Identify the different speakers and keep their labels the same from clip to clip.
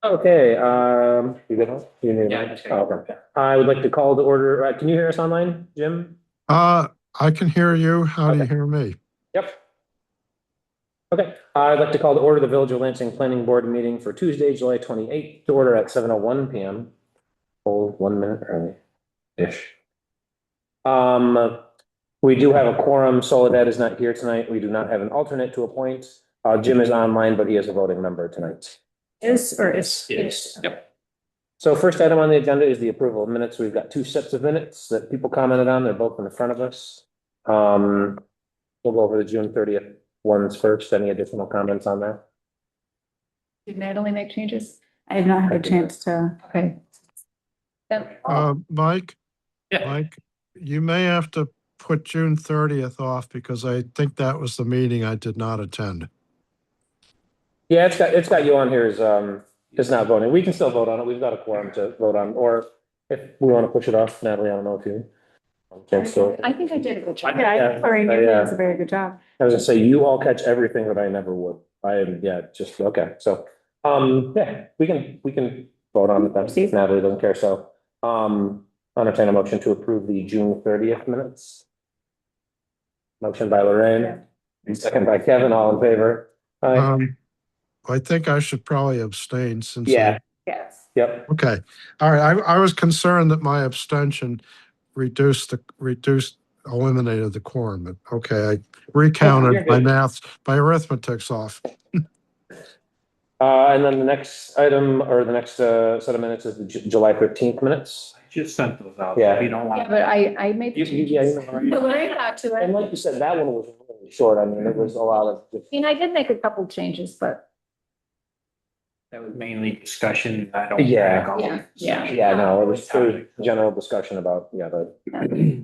Speaker 1: Okay, you good? You need
Speaker 2: Yeah,
Speaker 1: a
Speaker 2: I
Speaker 1: mic?
Speaker 2: just
Speaker 1: Oh,
Speaker 2: got
Speaker 1: okay. I would like to call the order. Can you hear us online, Jim?
Speaker 3: Uh, I can hear you. How do
Speaker 1: Okay.
Speaker 3: you hear me?
Speaker 1: Yep. Okay, I'd like to call to order the Village of Lansing Planning Board meeting for Tuesday, July 28th, to order at 7:01 PM. Hold 1 minute early-ish. We do have a quorum. Soledad is not here tonight. We do not have an alternate to appoint. Jim is online, but he is a voting member tonight.
Speaker 2: Yes. Yep.
Speaker 1: So first item on the agenda is the approval of minutes. We've got two sets of minutes that people commented on. They're both in the front of us. We'll go over the June 30th ones first. Any additional comments on that?
Speaker 4: Did Natalie make changes? I have not had a chance to, okay.
Speaker 3: Mike,
Speaker 2: Yeah.
Speaker 3: Mike, you may have to put June 30th off because I think that was the meeting I did not attend.
Speaker 1: Yeah, it's got you on here as not voting. We can still vote on it. We've got a quorum to vote on, or if we want to push it off, Natalie, I don't know if you.
Speaker 4: I think I did a good job.
Speaker 2: Yeah,
Speaker 4: Yeah, I think Lorraine, you did a very good job.
Speaker 1: I was gonna say, you all catch everything that I never would. I am, yeah, just, okay, so, yeah, we can vote on it then, if Natalie doesn't care, so, entertain a motion to approve the June 30th minutes. Motion by Lorraine, and second by Kevin, all in favor? Aye.
Speaker 3: I think I should probably abstain since
Speaker 1: Yeah,
Speaker 4: Yes.
Speaker 1: yep,
Speaker 3: okay. All right. I was concerned that my abstention eliminated the quorum, but okay, I recounted
Speaker 1: you're
Speaker 3: my
Speaker 1: good.
Speaker 3: math, my arithmetic's off.
Speaker 1: And then the next item, or the next, set of minutes is the July 13th minutes.
Speaker 2: I just sent those out.
Speaker 1: Yeah.
Speaker 2: If you don't
Speaker 4: Yeah,
Speaker 2: want.
Speaker 4: but I made the
Speaker 1: Yeah,
Speaker 4: changes.
Speaker 1: you know,
Speaker 4: No, Lorraine got to
Speaker 1: and
Speaker 4: it.
Speaker 1: like you said, that one was really short, I mean, it was a lot of.
Speaker 4: I mean, I did make a couple changes, but
Speaker 2: That was mainly discussion. I don't.
Speaker 1: Yeah.
Speaker 4: Yeah.
Speaker 1: Yeah, no, it was general discussion about, yeah, the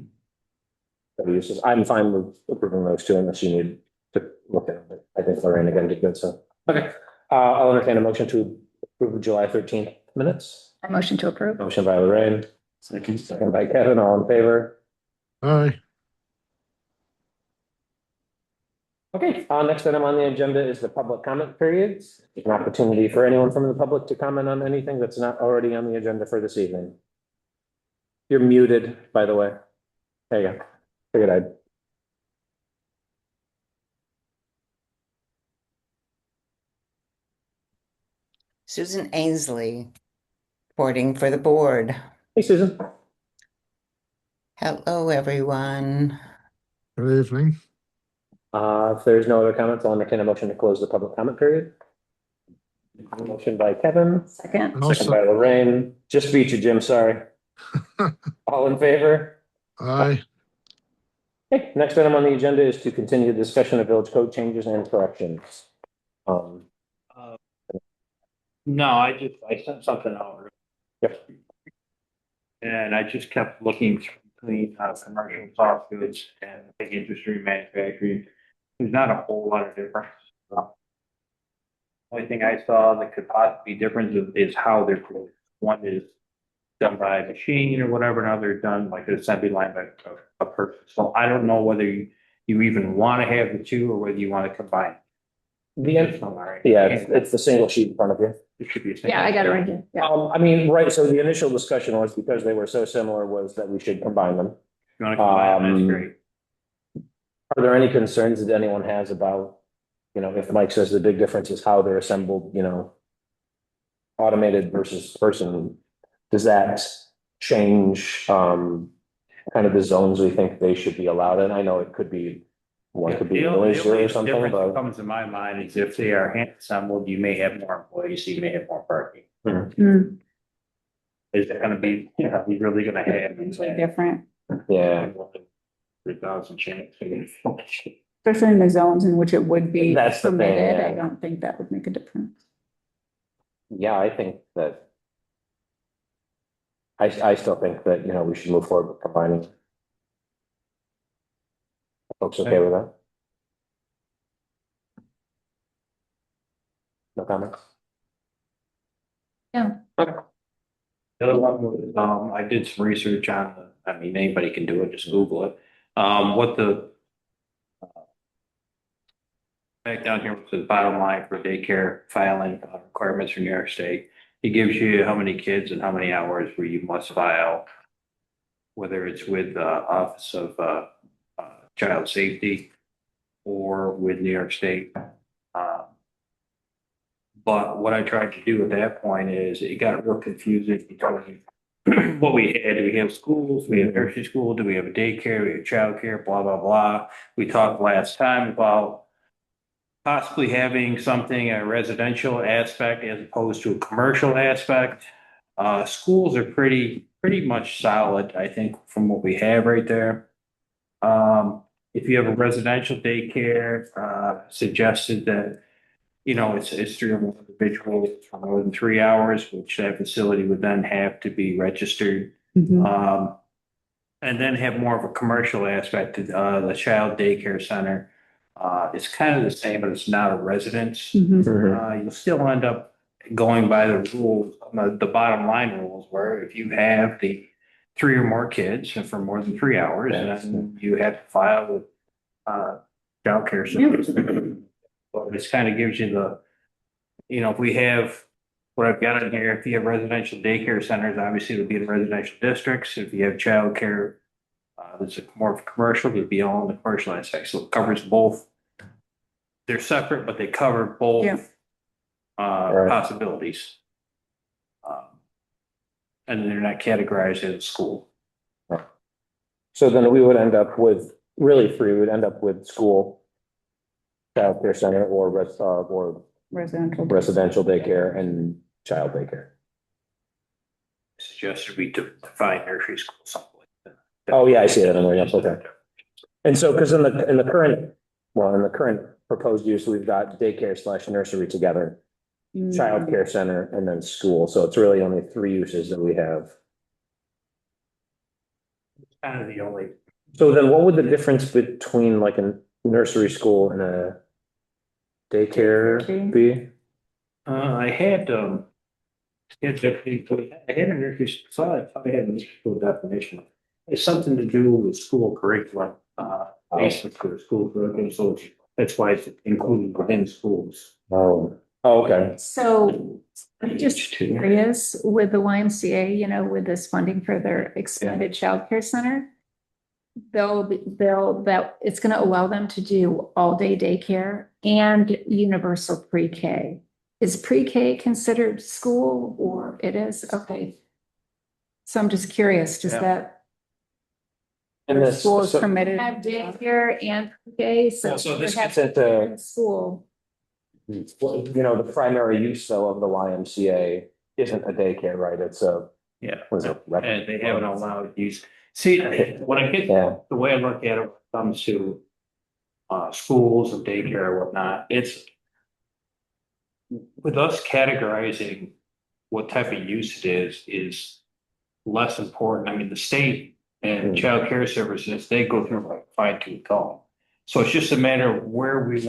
Speaker 1: uses. I'm fine with approving those two unless you need to look at it. I think Lorraine again did good, so. Okay, I'll entertain a motion to approve the July 13th minutes.
Speaker 4: I motion to approve.
Speaker 1: Motion by Lorraine, second by Kevin, all in favor.
Speaker 3: Aye.
Speaker 1: Okay, next item on the agenda is the public comment periods. An opportunity for anyone from the public to comment on anything that's not already on the agenda for this evening. You're muted, by the way. There you go. Figured I'd.
Speaker 5: Susan Ainsley, reporting for the board.
Speaker 1: Hey, Susan.
Speaker 5: Hello, everyone.
Speaker 3: Good evening.
Speaker 1: If there's no other comments, I'll entertain a motion to close the public comment period. Motion by Kevin,
Speaker 4: Second.
Speaker 1: second by Lorraine. Just beat you, Jim, sorry. All in favor?
Speaker 3: Aye.
Speaker 1: Okay, next item on the agenda is to continue the discussion of village code changes and corrections.
Speaker 2: No, I sent something out.
Speaker 1: Yep.
Speaker 2: And I just kept looking between commercial soft goods and big industry manufacturing. There's not a whole lot of difference. Only thing I saw that could possibly be different is how they're produced. One is done by a machine or whatever, and other done like an assembly line by a person. So I don't know whether you even want to have the two or whether you want to combine.
Speaker 1: Yeah, it's the single sheet in front of you.
Speaker 2: It should be.
Speaker 4: Yeah, I got it right here. Yeah.
Speaker 1: I mean, right, so the initial discussion was because they were so similar was that we should combine them.
Speaker 2: You want to combine them, that's great.
Speaker 1: Are there any concerns that anyone has about, if Mike says the big difference is how they're assembled, automated versus person, does that change, kind of the zones we think they should be allowed in? I know it could be, one could be
Speaker 2: The
Speaker 1: noisy
Speaker 2: only
Speaker 1: or something,
Speaker 2: difference that
Speaker 1: but.
Speaker 2: comes to my mind is if they are hand assembled, you may have more employees, so you may have more parking.
Speaker 4: Mm,
Speaker 2: Is it gonna be, we really gonna have?
Speaker 4: It's like different,
Speaker 1: Yeah,
Speaker 2: 3,000 change.
Speaker 4: especially in the zones in which it would be
Speaker 1: That's the thing,
Speaker 4: permitted.
Speaker 1: yeah.
Speaker 4: I don't think that would make a difference.
Speaker 1: yeah, I think that. I still think that, we should move forward with combining. Folks okay with that? No comments?
Speaker 4: Yeah.
Speaker 1: Okay.
Speaker 2: The other one was, I did some research on I mean, anybody can do it, just Google it. What the. Back down here with the bottom line for daycare filing requirements for New York State. It gives you how many kids and how many hours where you must file, whether it's with the Office of Child Safety or with New York State. But what I tried to do at that point is it got real confusing between what we had. Do we have schools? Do we have nursery school? Do we have a daycare? Do we have childcare? Blah, blah, blah. We talked last time about possibly having something, a residential aspect as opposed to a commercial aspect. Schools are pretty much solid, I think, from what we have right there. If you have a residential daycare, suggested that, it's 3 or more individuals for more than 3 hours, which that facility would then have to be registered. And then have more of a commercial aspect to the child daycare center. It's kind of the same, but it's not a residence. You'll still end up going by the rules, the bottom line rules, where if you have the 3 or more kids for more than 3 hours, then you have to file with childcare services. But this kind of gives you if we have what I've got in here, if you have residential daycare centers, obviously it'll be in residential districts. If you have childcare, that's more of a commercial, it'd be all in the commercial aspect. So it covers both. They're separate, but they cover both
Speaker 4: Yeah.
Speaker 2: possibilities. And they're not categorized as a school.
Speaker 1: So then we would end up with, really 3, we would end up with school, childcare center, or
Speaker 4: Residential.
Speaker 1: residential daycare and child daycare.
Speaker 2: Suggested we define nursery school something like that.
Speaker 1: Oh, yeah, I see that. Okay. And so, because in the current proposed use, we've got daycare / nursery together, childcare center, and then school. So it's really only 3 uses that we have.
Speaker 2: Kind of the only.
Speaker 1: So then what would the difference between like a nursery school and a daycare be?
Speaker 2: I had a nursery, so I thought I had a nursery school definition. It's something to do with school curriculum, basic for school curriculum, so that's why it's included within schools.
Speaker 1: Oh, okay.
Speaker 4: So I'm just curious with the YMCA, with this funding for their expanded childcare center. It's going to allow them to do all day daycare and universal pre-K. Is pre-K considered school or it is? Okay. So I'm just curious, does that
Speaker 1: And this,
Speaker 4: school is
Speaker 1: so,
Speaker 4: permitted? Have daycare and pre-K, so.
Speaker 1: so this
Speaker 4: perhaps
Speaker 1: gets into,
Speaker 4: School.
Speaker 1: the primary use though of the YMCA isn't a daycare, right? It's a,
Speaker 2: Yeah.
Speaker 1: what is it?
Speaker 2: And they haven't allowed use. See, when I get,
Speaker 1: Yeah,
Speaker 2: the way I look at it when it comes to schools and daycare or whatnot, it's with us categorizing what type of use it is less important. I mean, the state and child care services, they go through like fine tooth comb. So it's just a matter of where we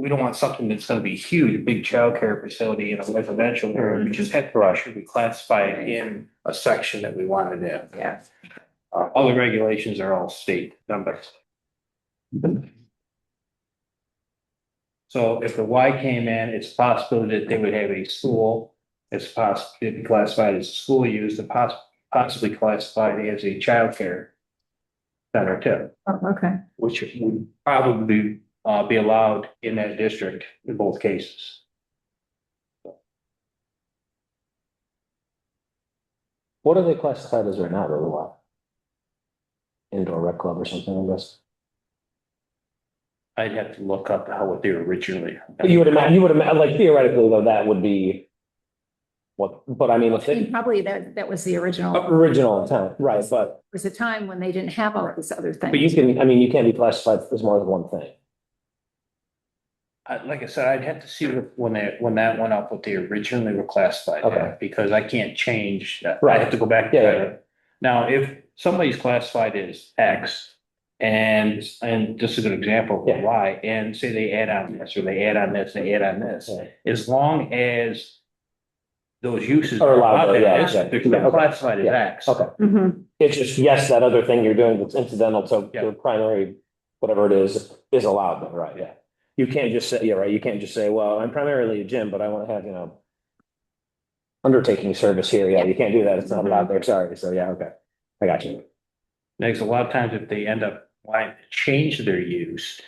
Speaker 2: don't want something that's gonna be huge, a big childcare facility in a residential area. We just have to actually be classified in a section that we wanted in.
Speaker 4: Yeah.
Speaker 2: All the regulations are all state numbers. So if the Y came in, it's a possibility that they would have a school. It's possible it'd be classified as school use, and possibly classified as a childcare center too,
Speaker 4: Oh, okay.
Speaker 2: which would probably be allowed in that district in both cases.
Speaker 1: what are they classified as right now, or what? Indoor rec club or something, I guess?
Speaker 2: I'd have to look up what they were originally.
Speaker 1: You would imagine, like theoretically though, that would be what, but I mean, let's say,
Speaker 4: Probably that was the original,
Speaker 1: original intent, right, but,
Speaker 4: there was a time when they didn't have all these other things.
Speaker 1: but you can't be classified as more than one thing.
Speaker 2: Like I said, I'd have to see when that went up, what they originally were classified
Speaker 1: Okay.
Speaker 2: at, because I can't change that. I
Speaker 1: Right.
Speaker 2: have to go back to
Speaker 1: Yeah,
Speaker 2: that. Now, if somebody's classified as X, and just a good example of
Speaker 1: Yeah.
Speaker 2: why, and say they add on this, or they add on this, they add on this, as long as those uses
Speaker 1: Are
Speaker 2: are
Speaker 1: allowed,
Speaker 2: allowed,
Speaker 1: yeah,
Speaker 2: they're
Speaker 1: yeah.
Speaker 2: still
Speaker 1: Okay.
Speaker 2: classified as
Speaker 1: Yeah.
Speaker 2: X.
Speaker 1: Okay,
Speaker 4: Mhm.
Speaker 1: it's just, yes, that other thing you're doing that's incidental to
Speaker 2: Yeah.
Speaker 1: the primary, whatever it is allowed, then, right, yeah. You can't just say, yeah, right, you can't just say, well, I'm primarily a gym, but I want to have, undertaking service here. Yeah, you can't do that. It's not allowed there. Sorry. So yeah, okay. I got you.
Speaker 2: Next, a lot of times if they end up wanting to change their use,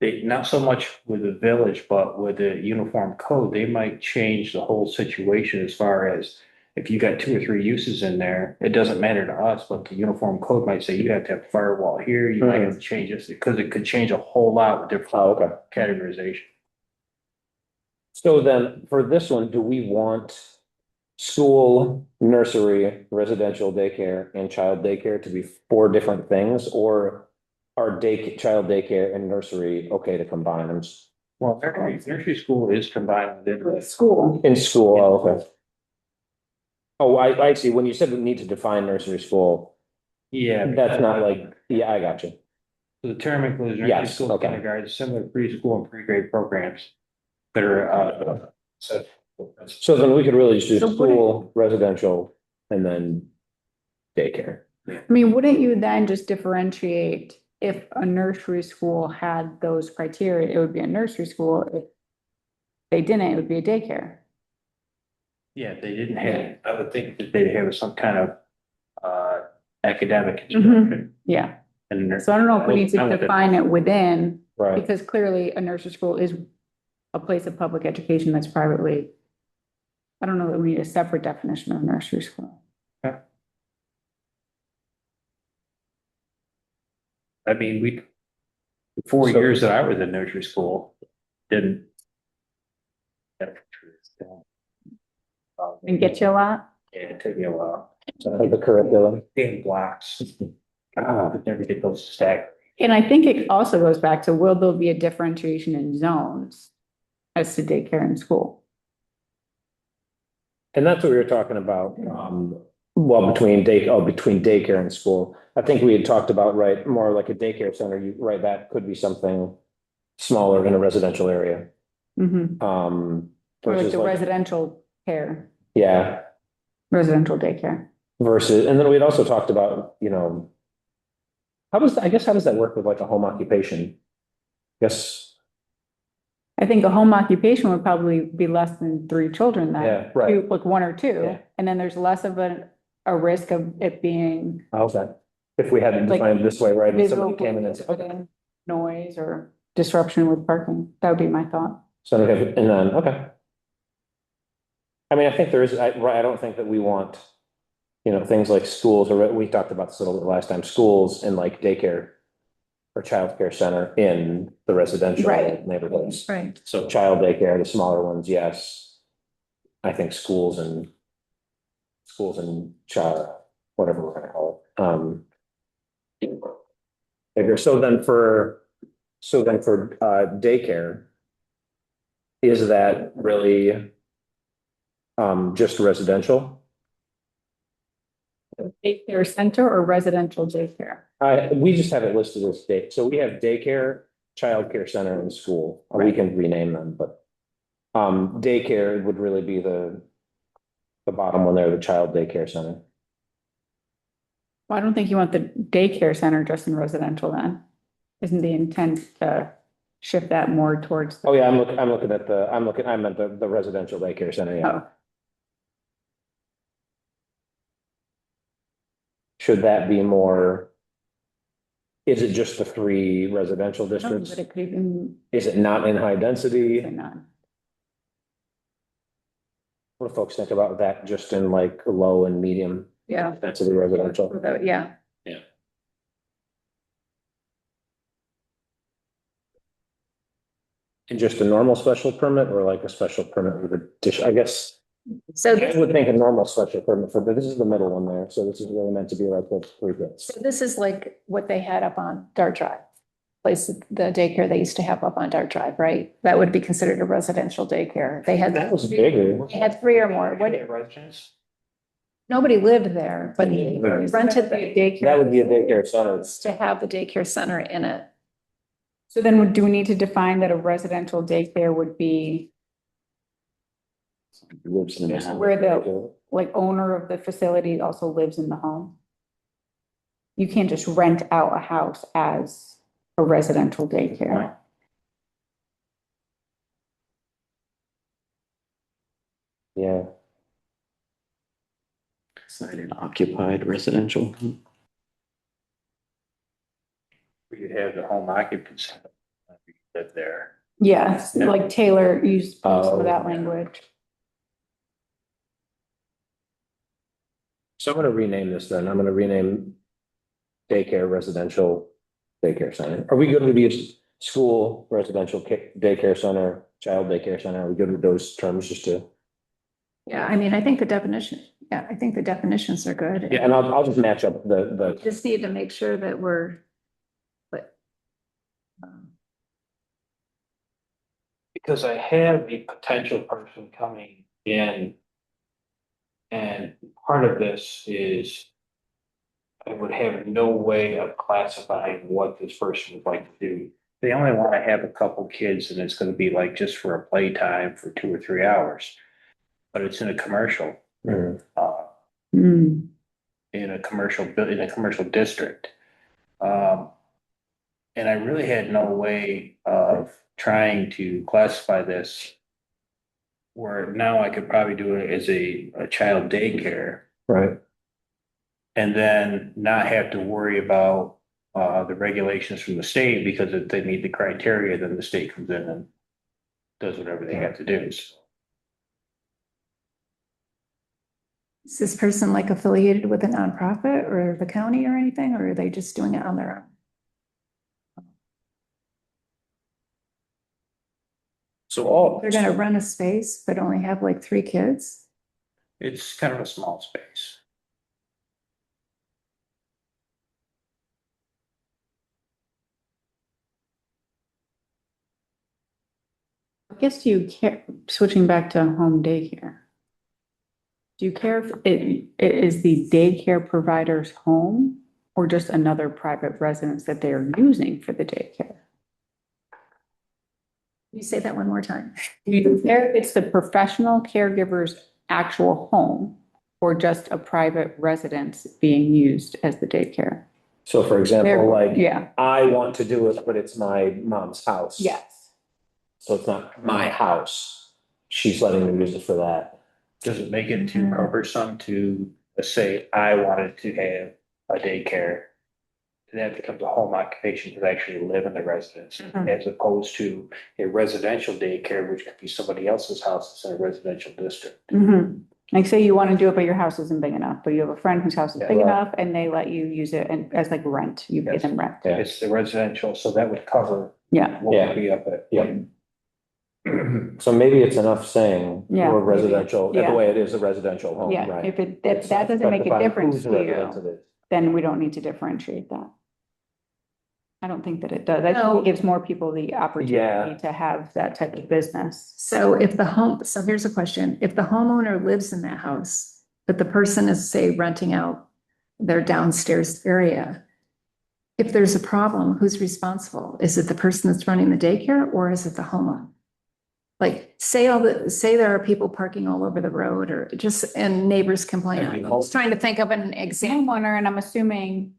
Speaker 2: they, not so much with the village, but with the uniform code, they might change the whole situation as far as if you got 2 or 3 uses in there, it doesn't matter to us, but the uniform code might say you have to have firewall here, you might have to change this, because it could change a whole lot with different
Speaker 1: Oh, okay.
Speaker 2: categorization.
Speaker 1: So then for this one, do we want school, nursery, residential daycare and child daycare to be 4 different things? Or are child daycare and nursery okay to combine them
Speaker 2: Well, nursery school is combined within
Speaker 4: With
Speaker 2: this.
Speaker 4: school.
Speaker 1: in school? Oh, okay. Oh, I see. When you said we need to define nursery school,
Speaker 2: Yeah.
Speaker 1: that's not like, yeah, I got you.
Speaker 2: The term includes nursery
Speaker 1: Yes,
Speaker 2: school,
Speaker 1: okay.
Speaker 2: kindergarten, similar preschool and pre-grade programs that are, so.
Speaker 1: So then we could really just do
Speaker 4: So what
Speaker 1: school, residential, and then daycare.
Speaker 4: I mean, wouldn't you then just differentiate if a nursery school had those criteria, it would be a nursery school. If they didn't, it would be a daycare.
Speaker 2: Yeah, they didn't have, I would think that they'd have some kind of, academic
Speaker 4: Mhm.
Speaker 2: instruction.
Speaker 4: Yeah.
Speaker 2: And
Speaker 4: So I don't know if we need to
Speaker 2: I'm with it.
Speaker 4: define it within,
Speaker 1: Right.
Speaker 4: because clearly a nursery school is a place of public education that's privately. I don't know that we need a separate definition of nursery school.
Speaker 2: I mean, the 4 years that I was in nursery school, didn't.
Speaker 4: And get you a lot?
Speaker 2: Yeah, it took me a while.
Speaker 1: Like the curriculum.
Speaker 2: Damn blocks. I could never get those stacked.
Speaker 4: And I think it also goes back to, will there be a differentiation in zones as to daycare and school?
Speaker 1: And that's what we were talking about, well, between daycare and school. I think we had talked about, right, more like a daycare center, right, that could be something smaller in a residential area.
Speaker 4: Mm-hmm. Or like
Speaker 1: Versus
Speaker 4: the
Speaker 1: like,
Speaker 4: residential care,
Speaker 1: yeah,
Speaker 4: residential daycare.
Speaker 1: versus, and then we'd also talked about, how does that work with like a home occupation? Yes,
Speaker 4: I think a home occupation would probably be less than 3 children then.
Speaker 1: yeah, right,
Speaker 4: Like 1 or 2,
Speaker 1: Yeah.
Speaker 4: and then there's less of a risk of it being
Speaker 1: okay. If we had it
Speaker 4: Like
Speaker 1: defined this way, right, and
Speaker 4: visual
Speaker 1: somebody came in and said, okay.
Speaker 4: pollution, noise or disruption with parking. That would be my thought.
Speaker 1: So, okay, and then, okay. I mean, I think there is, I don't think that we want, things like schools, or we talked about this a little bit last time, schools and like daycare or childcare center in the residential
Speaker 4: Right.
Speaker 1: neighborhoods.
Speaker 4: Right.
Speaker 1: So child daycare, the smaller ones, yes. I think schools and child, whatever we're gonna call it. Bigger. So then for daycare, is that really just residential?
Speaker 4: Daycare center or residential daycare?
Speaker 1: We just have it listed as so we have daycare, childcare center and school. We can rename them, but daycare would really be the bottom one there, the child daycare center.
Speaker 4: Well, I don't think you want the daycare center just in residential then. Isn't the intent to shift that more towards?
Speaker 1: Oh, yeah, I meant the residential daycare center, yeah.
Speaker 4: Oh,
Speaker 1: Should that be more? Is it just the 3 residential
Speaker 4: no,
Speaker 1: districts?
Speaker 4: but it could even
Speaker 1: Is it not in high
Speaker 4: say
Speaker 1: density?
Speaker 4: none.
Speaker 1: What do folks think about that, just in like low and medium
Speaker 4: Yeah.
Speaker 1: density residential?
Speaker 4: Without- Yeah.
Speaker 1: And just a normal special permit or like a special permit with addition, I guess.
Speaker 4: So
Speaker 1: I would think a normal special permit but this is the middle one there, so this is really meant to be like the 3 bits.
Speaker 4: So this is like what they had up on Dart Drive. Place, the daycare they used to have up on Dart Drive, right? That would be considered a residential daycare. They had.
Speaker 1: That was bigger.
Speaker 4: They had 3 or more. What,
Speaker 2: Residents?
Speaker 4: nobody lived there, but they rented the daycare.
Speaker 1: That would be a daycare center.
Speaker 4: To have the daycare center in it. So then do we need to define that a residential daycare would be where the like owner of the facility also lives in the home? You can't just rent out a house as a residential daycare.
Speaker 1: Yeah.
Speaker 6: Side and occupied residential.
Speaker 2: You have the home occupancy. You live there.
Speaker 4: Yes, like Taylor used some of that
Speaker 1: Oh.
Speaker 4: language.
Speaker 1: So I'm gonna rename this then. I'm gonna rename daycare residential daycare center. Are we good with these school residential daycare center, child daycare center? Are we good with those terms just to?
Speaker 4: Yeah, I mean, I think the definition, yeah, I think the definitions are good.
Speaker 1: Yeah, and I'll just match up the,
Speaker 4: Just need to make sure that we're, but.
Speaker 2: Because I have a potential person coming in. And part of this is. I would have no way of classifying what this person would like to do. They only want to have a couple kids and it's gonna be like just for a playtime for 2 or 3 hours. But it's in a commercial, uh,
Speaker 4: Hmm.
Speaker 2: in a commercial district. And I really had no way of trying to classify this. Where now I could probably do it as a child daycare
Speaker 1: right?
Speaker 2: and then not have to worry about the regulations from the state because if they meet the criteria, then the state comes in and does whatever they have to do. So
Speaker 4: Is this person like affiliated with a nonprofit or the county or anything, or are they just doing it on their own?
Speaker 1: So all.
Speaker 4: They're gonna rent a space, but only have like 3 kids?
Speaker 2: it's kind of a small space.
Speaker 7: I guess do you care, switching back to home daycare? Do you care if it is the daycare provider's home or just another private residence that they are using for the daycare?
Speaker 4: You say that one more time.
Speaker 7: Do you care if it's the professional caregiver's actual home or just a private residence being used as the daycare?
Speaker 1: So for example, like,
Speaker 7: Yeah,
Speaker 1: I want to do it, but it's my mom's house.
Speaker 7: yes.
Speaker 1: So it's not my house. She's letting me use it for that.
Speaker 2: Does it make it too cumbersome to, let's say, I wanted to have a daycare? That becomes a home occupation to actually live in the residence, as opposed to a residential daycare, which could be somebody else's house that's in a residential district.
Speaker 7: Like say you want to do it, but your house isn't big enough, but you have a friend whose house is
Speaker 2: Yeah.
Speaker 7: big
Speaker 1: Right.
Speaker 7: enough and they let you use it and as like rent, you pay
Speaker 2: Yes.
Speaker 7: them rent.
Speaker 1: Yeah.
Speaker 2: It's the residential, so that would cover
Speaker 7: Yeah,
Speaker 2: what
Speaker 1: Yeah.
Speaker 2: would be up at.
Speaker 1: Yeah. So maybe it's enough saying
Speaker 7: Yeah,
Speaker 1: or
Speaker 7: maybe.
Speaker 1: residential, the
Speaker 7: Yeah.
Speaker 1: way it is a residential home,
Speaker 7: yeah.
Speaker 1: right?
Speaker 7: If that doesn't make a
Speaker 1: Specify
Speaker 7: difference
Speaker 1: whose
Speaker 7: to
Speaker 1: residence
Speaker 7: you,
Speaker 1: it is.
Speaker 7: then we don't need to differentiate that. I don't think that it does. I think
Speaker 4: No.
Speaker 7: it gives more people the opportunity
Speaker 1: Yeah.
Speaker 7: to have that type of business.
Speaker 4: So if the home, so here's a question, if the homeowner lives in that house, but the person is, say, renting out their downstairs area. If there's a problem, who's responsible? Is it the person that's running the daycare or is it the homeowner? Like, say there are people parking all over the road or just, and neighbors complaining. I'm just trying to think of an example.
Speaker 7: Homeowner, and I'm assuming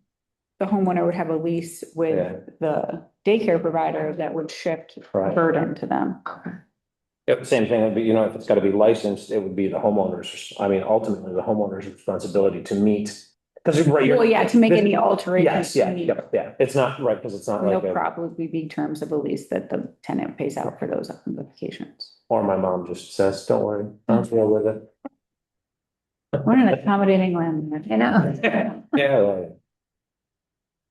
Speaker 7: the homeowner would have a lease
Speaker 1: Yeah.
Speaker 7: with the daycare provider that would shift
Speaker 1: Right.
Speaker 7: burden to them.
Speaker 1: Yep, same thing, it'd be, if it's gotta be licensed, it would be the homeowner's, ultimately the homeowner's responsibility to meet. Cause right.
Speaker 7: Well, yeah, to make any alterations.
Speaker 1: Yes, yeah, it's not right, cause it's not
Speaker 7: There'll
Speaker 1: like,
Speaker 7: probably be terms of a lease that the tenant pays out for those modifications.
Speaker 1: or my mom just says, don't worry, I'll deal with it.
Speaker 7: What an accommodating landlord.
Speaker 4: I know.
Speaker 1: Yeah.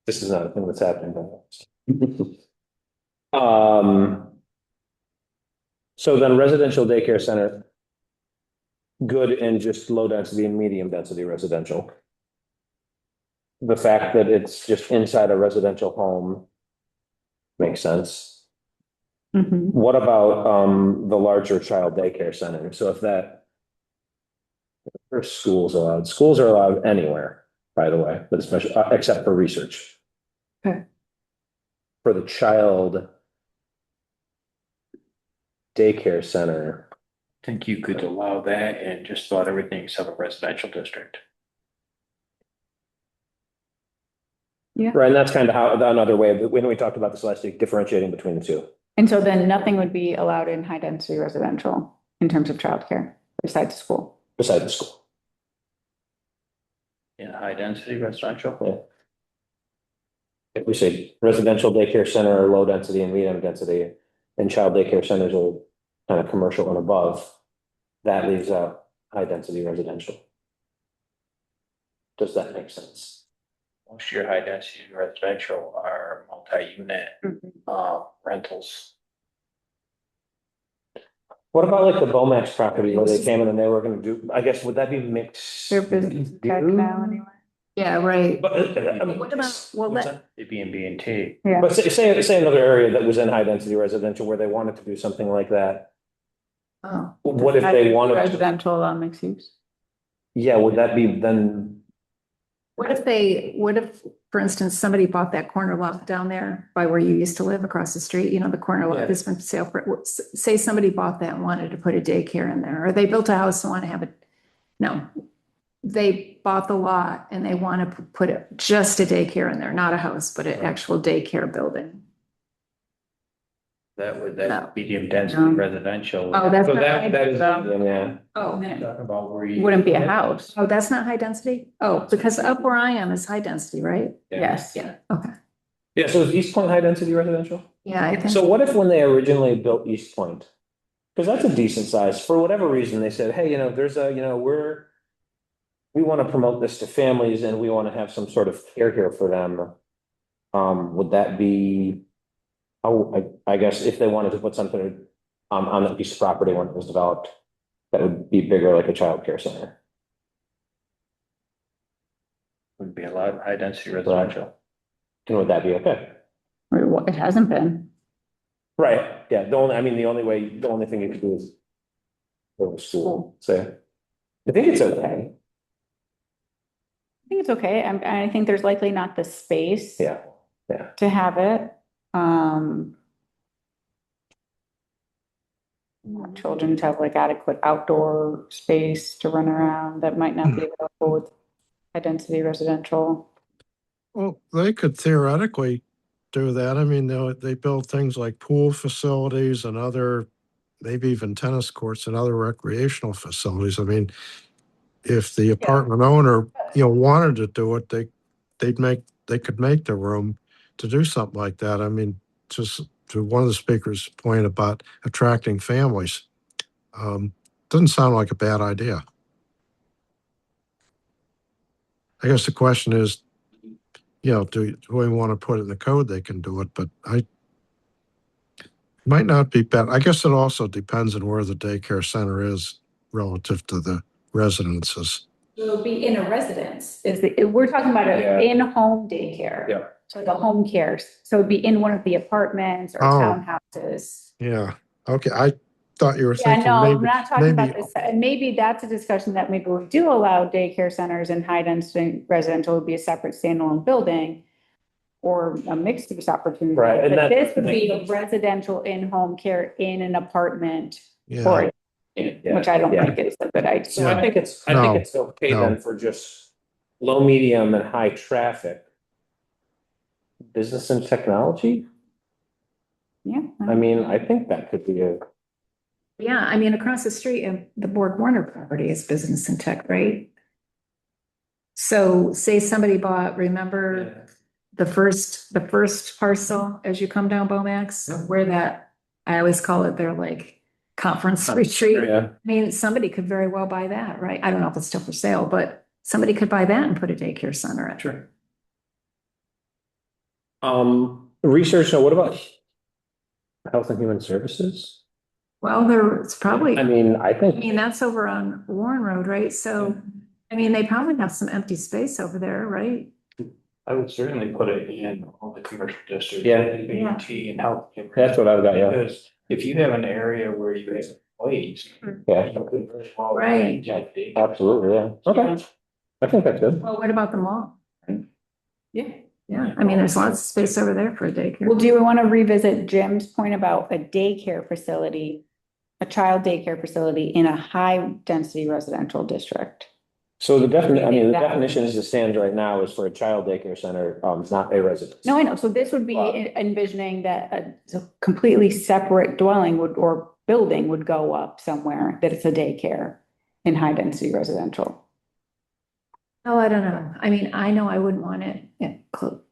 Speaker 1: This is not a thing that's happening. So then residential daycare center. Good in just low density and medium density residential. The fact that it's just inside a residential home. Makes sense.
Speaker 7: Mhm.
Speaker 1: What about the larger child daycare center? So if that. Or schools are allowed anywhere, by the way, but especially except for research.
Speaker 7: Okay.
Speaker 1: For the child. Daycare center.
Speaker 2: I think you could allow that and just thought everything except a residential district.
Speaker 1: Right, and that's kind of how, another way, when we talked about this last week, differentiating between the two.
Speaker 7: And so then nothing would be allowed in high density residential in terms of childcare besides school.
Speaker 1: Beside the school.
Speaker 2: in high density residential.
Speaker 1: Yeah. If we say residential daycare center or low density and medium density, and child daycare centers are kind of commercial and above, that leaves out high density residential. Does that make sense?
Speaker 2: Most of your high density residential are multi-unit rentals.
Speaker 1: What about like the Bomax property where they came in and they were gonna do, I guess, would that be mixed?
Speaker 7: Their business tech now anyway.
Speaker 4: Yeah, right.
Speaker 1: But, I mean,
Speaker 4: What about, well,
Speaker 1: what's
Speaker 4: let,
Speaker 1: that?
Speaker 2: It'd be in B and T.
Speaker 7: Yeah.
Speaker 1: But say another area that was in high density residential where they wanted to do something like that.
Speaker 4: oh,
Speaker 1: What if they wanted to,
Speaker 7: Residential mixed use.
Speaker 1: yeah, would that be then,
Speaker 4: what if, for instance, somebody bought that corner lot down there by where you used to live across the street, you know, the corner lot
Speaker 1: Yeah.
Speaker 4: that's been for sale for, say somebody bought that and wanted to put a daycare in there, or they built a house and want to have it. No, they bought the lot and they want to put it, just a daycare in there, not a house, but an actual daycare building.
Speaker 2: That
Speaker 4: No.
Speaker 2: medium density
Speaker 7: No.
Speaker 2: residential.
Speaker 4: Oh, that's
Speaker 2: So
Speaker 4: not
Speaker 2: that is,
Speaker 1: yeah,
Speaker 4: Oh,
Speaker 2: talking about where you.
Speaker 7: Wouldn't be a house.
Speaker 4: oh, that's not high density? Oh, because up where I am is high density, right?
Speaker 7: Yes.
Speaker 4: Yeah, okay.
Speaker 1: yeah, so is East Point high density residential?
Speaker 4: Yeah, I think.
Speaker 1: So what if when they originally built East Point? Because that's a decent size, for whatever reason, they said, hey, there's a, we want to promote this to families and we want to have some sort of care here for them. Would that be, I guess if they wanted to put something on that piece of property when it was developed, that would be bigger, like a childcare center.
Speaker 2: Would be a lot of high density residential.
Speaker 1: And would that be okay?
Speaker 7: It hasn't been.
Speaker 1: Right, yeah, the only thing you could do is go to school, so. I think it's okay,
Speaker 7: I think it's okay. I think there's likely not the space.
Speaker 1: yeah.
Speaker 7: To have it. Children to have like adequate outdoor space to run around that might not be available with high density residential.
Speaker 3: Well, they could theoretically do that. I mean, they build things like pool facilities and other, maybe even tennis courts and other recreational facilities. I mean, if the apartment owner, wanted to do it, they could make the room to do something like that. I mean, just to one of the speakers' point about attracting families, doesn't sound like a bad idea. I guess the question is, do we want to put it in the code? They can do it, but might not be bad. I guess it also depends on where the daycare center is relative to the residences.
Speaker 7: It would be in a residence, we're talking about
Speaker 1: Yeah.
Speaker 7: an in-home daycare.
Speaker 1: Yeah.
Speaker 7: So like a home care, so it'd be in one of the apartments or
Speaker 3: Oh.
Speaker 7: townhouses.
Speaker 3: Yeah. Okay. I thought you were
Speaker 7: Yeah,
Speaker 3: thinking
Speaker 7: no,
Speaker 3: maybe,
Speaker 7: we're not talking about
Speaker 3: maybe-
Speaker 7: this, and maybe that's a discussion that maybe we do allow daycare centers and high density residential would be a separate standalone building. Or a mixed use opportunity.
Speaker 1: Right, and
Speaker 7: But
Speaker 1: that-
Speaker 7: this would be a residential in-home care in an apartment,
Speaker 3: yeah.
Speaker 7: or, which I don't
Speaker 1: Yeah.
Speaker 7: think is a good idea.
Speaker 1: So I think it's okay
Speaker 3: No.
Speaker 1: then for just low, medium and high traffic. Business and technology?
Speaker 7: Yeah.
Speaker 1: I mean, I think that could be
Speaker 4: Yeah, I mean, across the street, the Borg Warner property is business and tech, right? So say somebody bought, remember the first parcel as you come down Bomax, where that, I always call it their like conference retreat.
Speaker 1: Yeah.
Speaker 4: I mean, somebody could very well buy that, right? I don't know if it's still for sale, but somebody could buy that and put a daycare center in.
Speaker 1: Sure. Research, now what about Health and Human Services?
Speaker 4: Well, it's probably,
Speaker 1: I mean, I
Speaker 4: I
Speaker 1: think,
Speaker 4: mean, that's over on Warren Road, right? So, I mean, they probably have some empty space over there, right?
Speaker 2: I would certainly put it in all the commercial districts.
Speaker 1: Yeah.
Speaker 2: And B and T and health.
Speaker 1: that's what I've got, yeah.
Speaker 2: Because if you have an area where you have employees.
Speaker 1: Yeah,
Speaker 2: you could very well
Speaker 4: Right.
Speaker 2: arrange a
Speaker 1: absolutely, yeah. Okay, I think that's good.
Speaker 4: Well, what about the mall?
Speaker 7: Yeah.
Speaker 4: Yeah, I mean, there's lots of space over there for a daycare.
Speaker 7: Well, do we want to revisit Jim's point about a daycare facility, a child daycare facility in a high density residential district?
Speaker 1: So the the
Speaker 7: That-
Speaker 1: definition as it stands right now is for a child daycare center, not a residence.
Speaker 7: No, I know. So this would be
Speaker 1: Wow.
Speaker 7: envisioning that a completely separate dwelling or building would go up somewhere, that it's a daycare in high density residential.
Speaker 4: Oh, I don't know. I mean, I know I wouldn't want it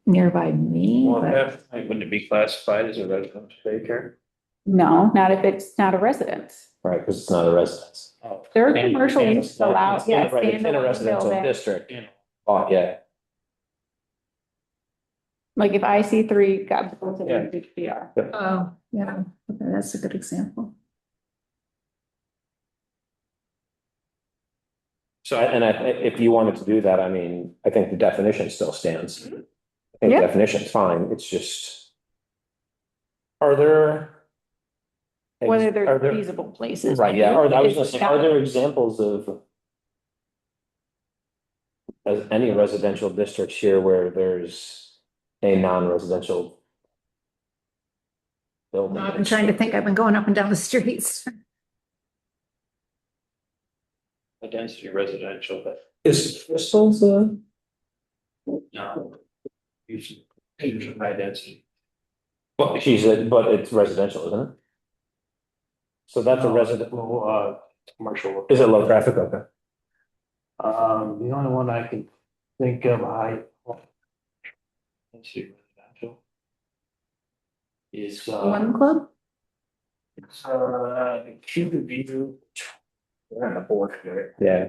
Speaker 4: nearby me,
Speaker 2: Well,
Speaker 4: but
Speaker 2: wouldn't it be classified as a residential daycare?
Speaker 7: No, not if it's not a residence.
Speaker 1: Right, because it's not a residence.
Speaker 2: Oh.
Speaker 7: There are
Speaker 2: And-
Speaker 7: commercial
Speaker 2: and
Speaker 7: uses allowed, yes.
Speaker 1: Right, it's in a
Speaker 7: standalone
Speaker 1: residential
Speaker 7: building.
Speaker 1: district.
Speaker 2: you know,
Speaker 1: Oh, yeah,
Speaker 7: Like if IC3 got built in
Speaker 2: Yeah.
Speaker 7: HDR.
Speaker 4: oh, yeah, okay, that's a good example.
Speaker 1: so, if you wanted to do that, I mean, I think the definition still stands. I think the
Speaker 7: Yeah.
Speaker 1: definition's fine, it's just. Are there?
Speaker 7: Whether
Speaker 1: are
Speaker 7: they're
Speaker 1: there-
Speaker 7: feasible places.
Speaker 1: Right, yeah, I was gonna
Speaker 7: It's
Speaker 1: say,
Speaker 7: not-
Speaker 1: are there examples of? As any residential districts here where there's a non-residential? Building?
Speaker 4: I've been trying to think, I've been going up and down the streets.
Speaker 2: A density residential, but
Speaker 1: Is Crystal's
Speaker 2: no. Usually high density.
Speaker 1: but but it's residential, isn't it? So that's a resident,
Speaker 2: Commercial.
Speaker 1: is it low traffic? Okay.
Speaker 2: The only one I can think of, density residential. Is,
Speaker 4: One club?
Speaker 2: it's, Cuban View. We're on the board here.
Speaker 1: Yeah,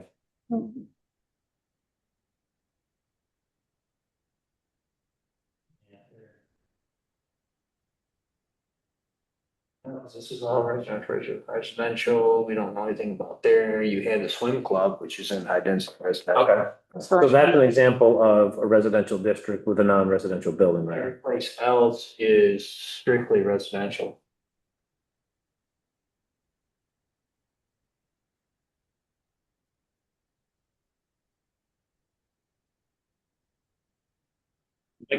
Speaker 2: This is all residential, we don't know anything about there, you had the swim club, which is in high density residential.
Speaker 1: okay. So that's an example of a residential district with a non-residential building there.
Speaker 2: Every place else is strictly residential.
Speaker 1: I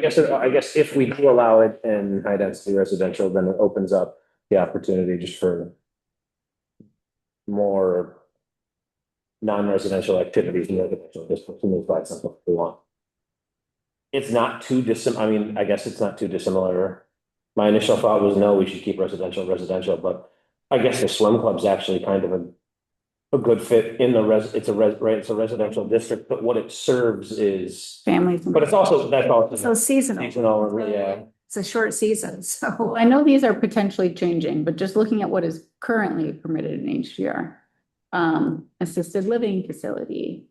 Speaker 1: guess if we do allow it in high density residential, then it opens up the opportunity just for. More. Non-residential activities in residential districts, and move by something we want. It's not too I mean, I guess it's not too dissimilar. My initial thought was, no, we should keep residential, but I guess the swim club's actually kind of a good fit in the it's right, it's a residential district, but what it serves is,
Speaker 7: Families.
Speaker 1: but it's also, that's
Speaker 4: So
Speaker 1: also
Speaker 4: seasonal.
Speaker 1: seasonal, yeah.
Speaker 4: It's a short season, so.
Speaker 7: Well, I know these are potentially changing, but just looking at what is currently permitted in HDR. Assisted living facility.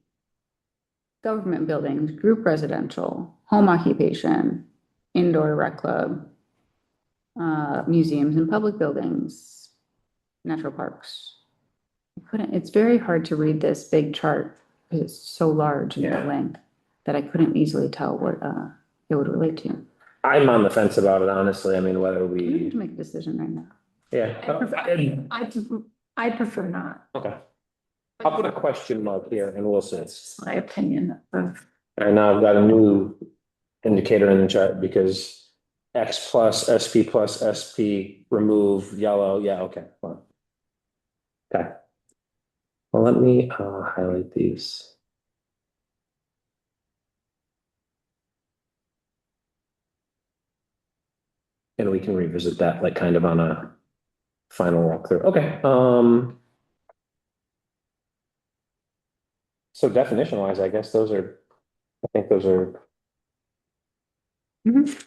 Speaker 7: Government buildings, group residential, home occupation, indoor rec club. Museums and public buildings, natural parks. It's very hard to read this big chart because it's so large in the
Speaker 1: Yeah.
Speaker 7: length that I couldn't easily tell what it would relate to.
Speaker 1: I'm on the fence about it, honestly. I mean, whether
Speaker 7: We need
Speaker 1: we,
Speaker 7: to make a decision right now.
Speaker 1: yeah.
Speaker 4: I prefer not.
Speaker 1: Okay, I'll put a question mark here and we'll see.
Speaker 4: That's just my opinion of.
Speaker 1: And now I've got a new indicator in the chart because X plus, SP plus, SP, remove, yellow, yeah, okay, fine. Okay. Well, let me highlight these. And we can revisit that like kind of on a final walkthrough. Okay, so definition wise, I guess I think those are.
Speaker 7: Mhm.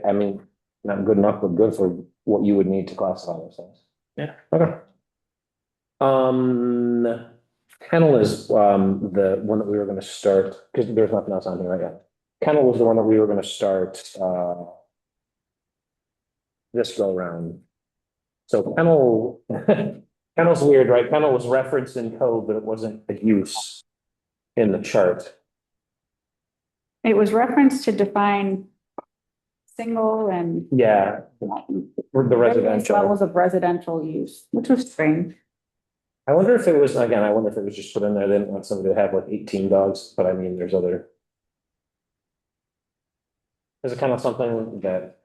Speaker 1: I mean, not good enough, but good for what you would need to classify those things.
Speaker 2: Yeah.
Speaker 1: Okay. Kennel is the one that we were gonna start, because there's nothing else on here right now. Kennel was the one that we were gonna start this go round. So kennel, kennel's weird, right? Kennel was referenced in code, but it wasn't a use in the chart.
Speaker 7: It was referenced to define single and
Speaker 1: Yeah, the
Speaker 7: various
Speaker 1: residential.
Speaker 7: levels of residential use, which was strange.
Speaker 1: I wonder if it was, again, I wonder if it was just put in there, they didn't want somebody to have like 18 dogs, but I mean, there's other. Is it kind of something that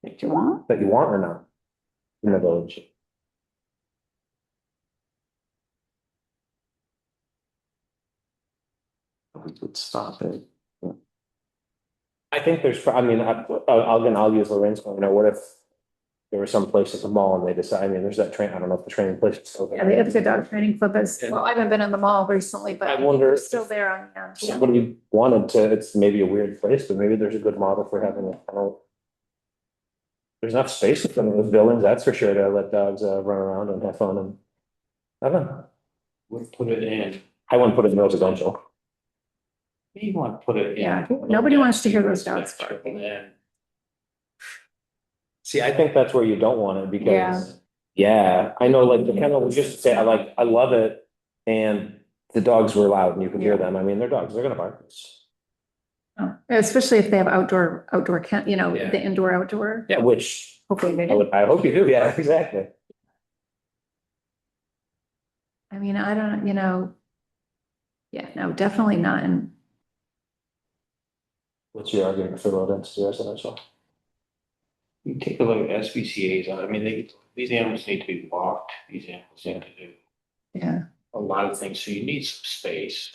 Speaker 7: Did you want?
Speaker 1: you want or not? In the village?
Speaker 6: Let's stop it.
Speaker 1: I think there's, I mean, I'll use Lorraine's, what if there was some place at the mall and they decided, I mean, there's that train, I don't know if the training place is still there.
Speaker 4: Yeah, the Ithaca Dog Training Club is, well, I haven't been in the mall recently, but
Speaker 1: I wonder
Speaker 4: it's still there on, yeah.
Speaker 1: Somebody wanted to, it's maybe a weird place, but maybe there's a good model for having a kennel. There's enough space in some of those buildings, that's for sure, to let dogs run around and have fun and. I don't know,
Speaker 2: Would put it in,
Speaker 1: I wouldn't put it in residential.
Speaker 2: you want to put it in.
Speaker 4: Yeah, nobody wants to hear those dogs
Speaker 2: Residential,
Speaker 4: barking.
Speaker 2: and
Speaker 1: See, I think that's where you don't want it
Speaker 7: Yeah.
Speaker 1: because, yeah, I know like the kennel was just say, I love it. And the dogs were loud and you could hear them. I mean, they're dogs, they're gonna bark.
Speaker 4: Oh, especially if they have outdoor, you know,
Speaker 1: Yeah.
Speaker 4: the indoor, outdoor.
Speaker 1: Yeah, which
Speaker 7: Hopefully they
Speaker 1: I
Speaker 7: do.
Speaker 1: would, I hope you do, yeah, exactly.
Speaker 4: I mean, I don't, you know. Yeah, no, definitely not in,
Speaker 1: What's your argument for low density residential?
Speaker 2: you take a look at SPCA's, I mean, these animals need to be walked, these animals need to do
Speaker 4: yeah.
Speaker 2: a lot of things, so you need some space.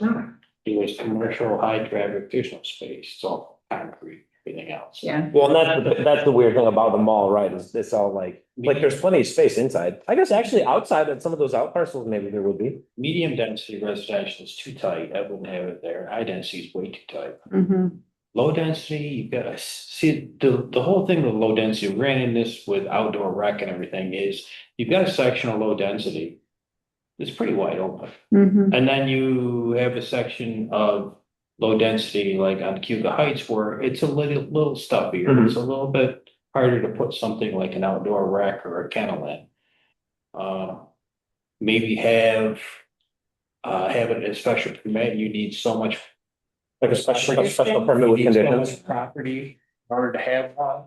Speaker 2: There's commercial, high traffic, there's no space, it's all concrete, everything else.
Speaker 4: Yeah,
Speaker 1: Well, and that's the weird thing about the mall, right, is it's all like there's plenty of space inside. I guess actually outside at some of those out parcels, maybe there would be.
Speaker 2: Medium density residential is too tight, I wouldn't have it there, high density is way too tight.
Speaker 7: Mhm.
Speaker 2: Low density, you gotta see, the whole thing with low density, we ran in this with outdoor rec and everything is, you've got a section of low density. It's pretty wide open,
Speaker 7: Mhm.
Speaker 2: and then you have a section of low density, like on Cuba Heights, where it's a little stuffier, it's a little bit harder to put something like an outdoor rec or a kennel in. Maybe have it as special permit, you need so much.
Speaker 1: Like a special permit with
Speaker 2: You need so
Speaker 1: conditions.
Speaker 2: much property in order to have one.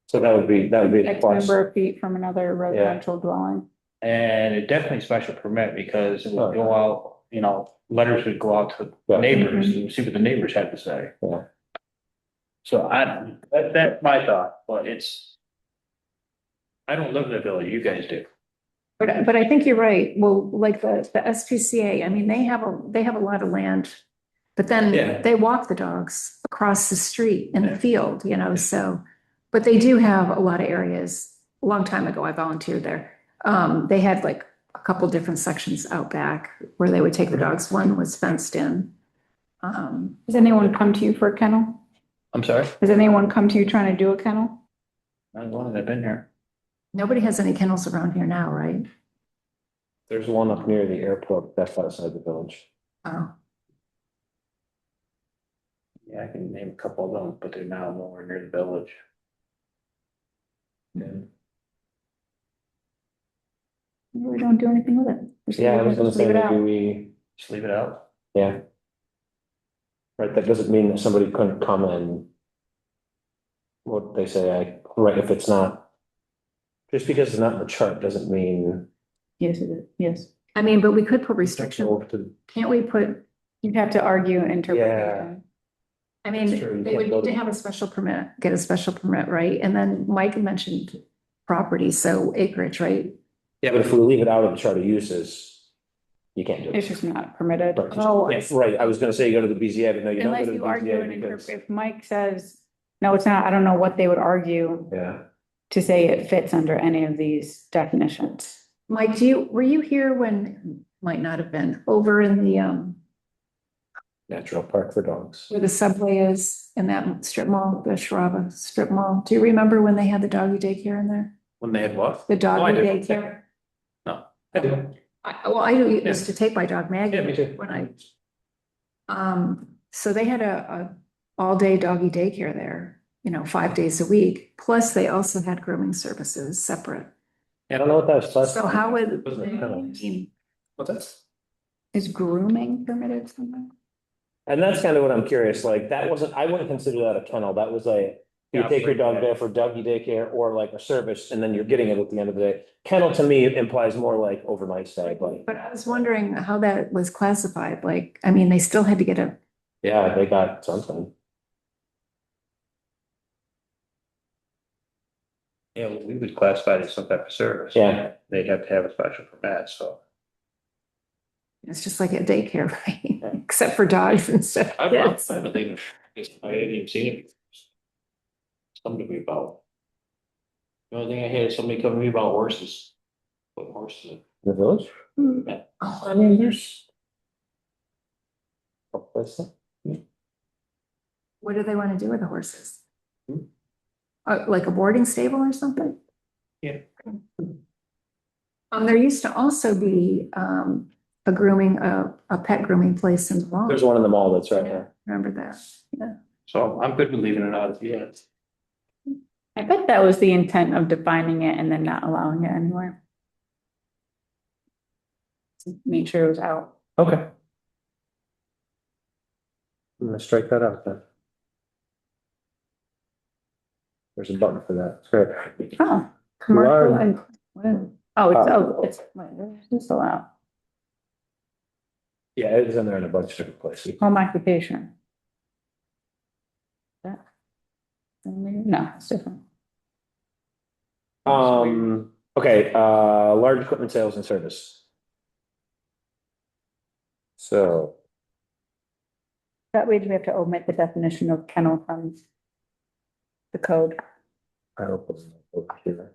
Speaker 1: So that would be the
Speaker 7: X
Speaker 1: plus.
Speaker 7: number of feet from another residential dwelling.
Speaker 2: And it definitely special permit because it would go out, you know, letters would go out to
Speaker 1: Yeah.
Speaker 2: neighbors and see what the neighbors had to say.
Speaker 1: Yeah.
Speaker 2: So that's my thought, but I don't live in the village, you guys do.
Speaker 4: but I think you're right. Well, like the SPCA, I mean, they have a lot of land. But
Speaker 1: Yeah.
Speaker 4: then they walk the dogs across the street in the field, you know, so. But they do have a lot of areas. A long time ago, I volunteered there. They had like a couple different sections out back where they would take the dogs. One was fenced in.
Speaker 7: Has anyone come to you for a kennel?
Speaker 2: I'm sorry?
Speaker 7: Has anyone come to you trying to do a kennel?
Speaker 2: I'm the one that been here.
Speaker 4: Nobody has any kennels around here now, right?
Speaker 1: There's one up near the airport, that's outside the village.
Speaker 4: Oh,
Speaker 2: Yeah, I can name a couple of them, but they're now nowhere near the village.
Speaker 7: Maybe we don't do anything with it. Just
Speaker 1: Yeah, I was gonna
Speaker 7: leave
Speaker 1: say
Speaker 7: it out.
Speaker 1: maybe we,
Speaker 2: Just leave it out.
Speaker 1: yeah. Right, that doesn't mean that somebody couldn't come and. What they say, right, if it's not. Just because it's not in the chart doesn't mean.
Speaker 7: Yes, it is. Yes.
Speaker 4: I mean, but we could put restrictions.
Speaker 1: Over to-
Speaker 4: Can't we put,
Speaker 7: You'd have to argue interpretation.
Speaker 4: I mean,
Speaker 1: That's true, you
Speaker 4: they
Speaker 1: can't
Speaker 4: would
Speaker 1: go
Speaker 4: need to
Speaker 1: to-
Speaker 4: have a special permit, get a special permit, right? And then Mike mentioned property, so acreage, right?
Speaker 1: Yeah, but if we leave it out of the chart of uses. You can't do it.
Speaker 7: It's just not permitted.
Speaker 1: Right,
Speaker 4: Oh, I
Speaker 1: yeah,
Speaker 4: see.
Speaker 1: right, I was gonna say you go to the BZA, but no, you don't go
Speaker 7: Unless
Speaker 1: to the
Speaker 7: you argue
Speaker 1: BZA
Speaker 7: and
Speaker 1: because.
Speaker 7: interpret, if Mike says, no, it's not, I don't know what they would argue
Speaker 1: Yeah,
Speaker 7: to say it fits under any of these definitions.
Speaker 4: Mike, were you here when, might not have been, over in the,
Speaker 1: natural park for dogs.
Speaker 4: where the subway is in that strip mall, the Sharaba strip mall? Do you remember when they had the doggy daycare in there?
Speaker 2: When they had what?
Speaker 4: The
Speaker 2: I
Speaker 4: doggy
Speaker 2: do.
Speaker 4: daycare?
Speaker 2: I do.
Speaker 4: I used to take my dog Maggie.
Speaker 2: Yeah, me too.
Speaker 4: When so they had a all-day doggy daycare there, you know, 5 days a week. Plus they also had grooming services separate.
Speaker 1: I don't know what that was.
Speaker 4: So how would,
Speaker 1: Wasn't it kind of-
Speaker 4: I mean,
Speaker 1: What's that?
Speaker 7: Is grooming permitted somewhere?
Speaker 1: And that's kind of what I'm curious, like, that wasn't, I wouldn't consider that a kennel, that was like. You
Speaker 2: Yeah,
Speaker 1: take your dog
Speaker 2: yeah.
Speaker 1: there for doggy daycare or like a service, and then you're getting it at the end of the day. Kennel to me implies more like overnight stay, like,
Speaker 4: but I was wondering how that was classified. Like, I mean, they still had to get a,
Speaker 1: yeah, they got something.
Speaker 2: Yeah, well, we would classify it as some type of service.
Speaker 1: Yeah.
Speaker 2: They'd have to have a special permit, so.
Speaker 4: it's just like a daycare, right? Except for dogs and stuff.
Speaker 2: I
Speaker 4: Yes.
Speaker 2: haven't even seen it. Something to be about. The only thing I had is somebody coming to me about horses. What horses?
Speaker 1: The village? I mean, there's. Oh, what's that?
Speaker 4: What do they want to do with the horses?
Speaker 1: Hmm.
Speaker 4: Like a boarding stable or something?
Speaker 2: Yeah.
Speaker 4: There used to also be, a grooming, a pet grooming place in the mall.
Speaker 1: There's one in the mall that's right there.
Speaker 4: Remember that? Yeah.
Speaker 2: So I'm good with leaving it out, yeah.
Speaker 7: I bet that was the intent of defining it and then not allowing it anywhere. To make sure it was out.
Speaker 1: Okay. I'm gonna strike that out then. There's a button for that. It's great.
Speaker 7: Oh, commercial
Speaker 1: Large-
Speaker 7: and, it's allowed.
Speaker 1: Yeah, it is in there in a bunch of different places.
Speaker 7: Home occupation. That- No, it's different.
Speaker 1: Okay, large equipment sales and service. So,
Speaker 7: That way, do we have to omit the definition of kennel from the code?
Speaker 1: I don't put it over here.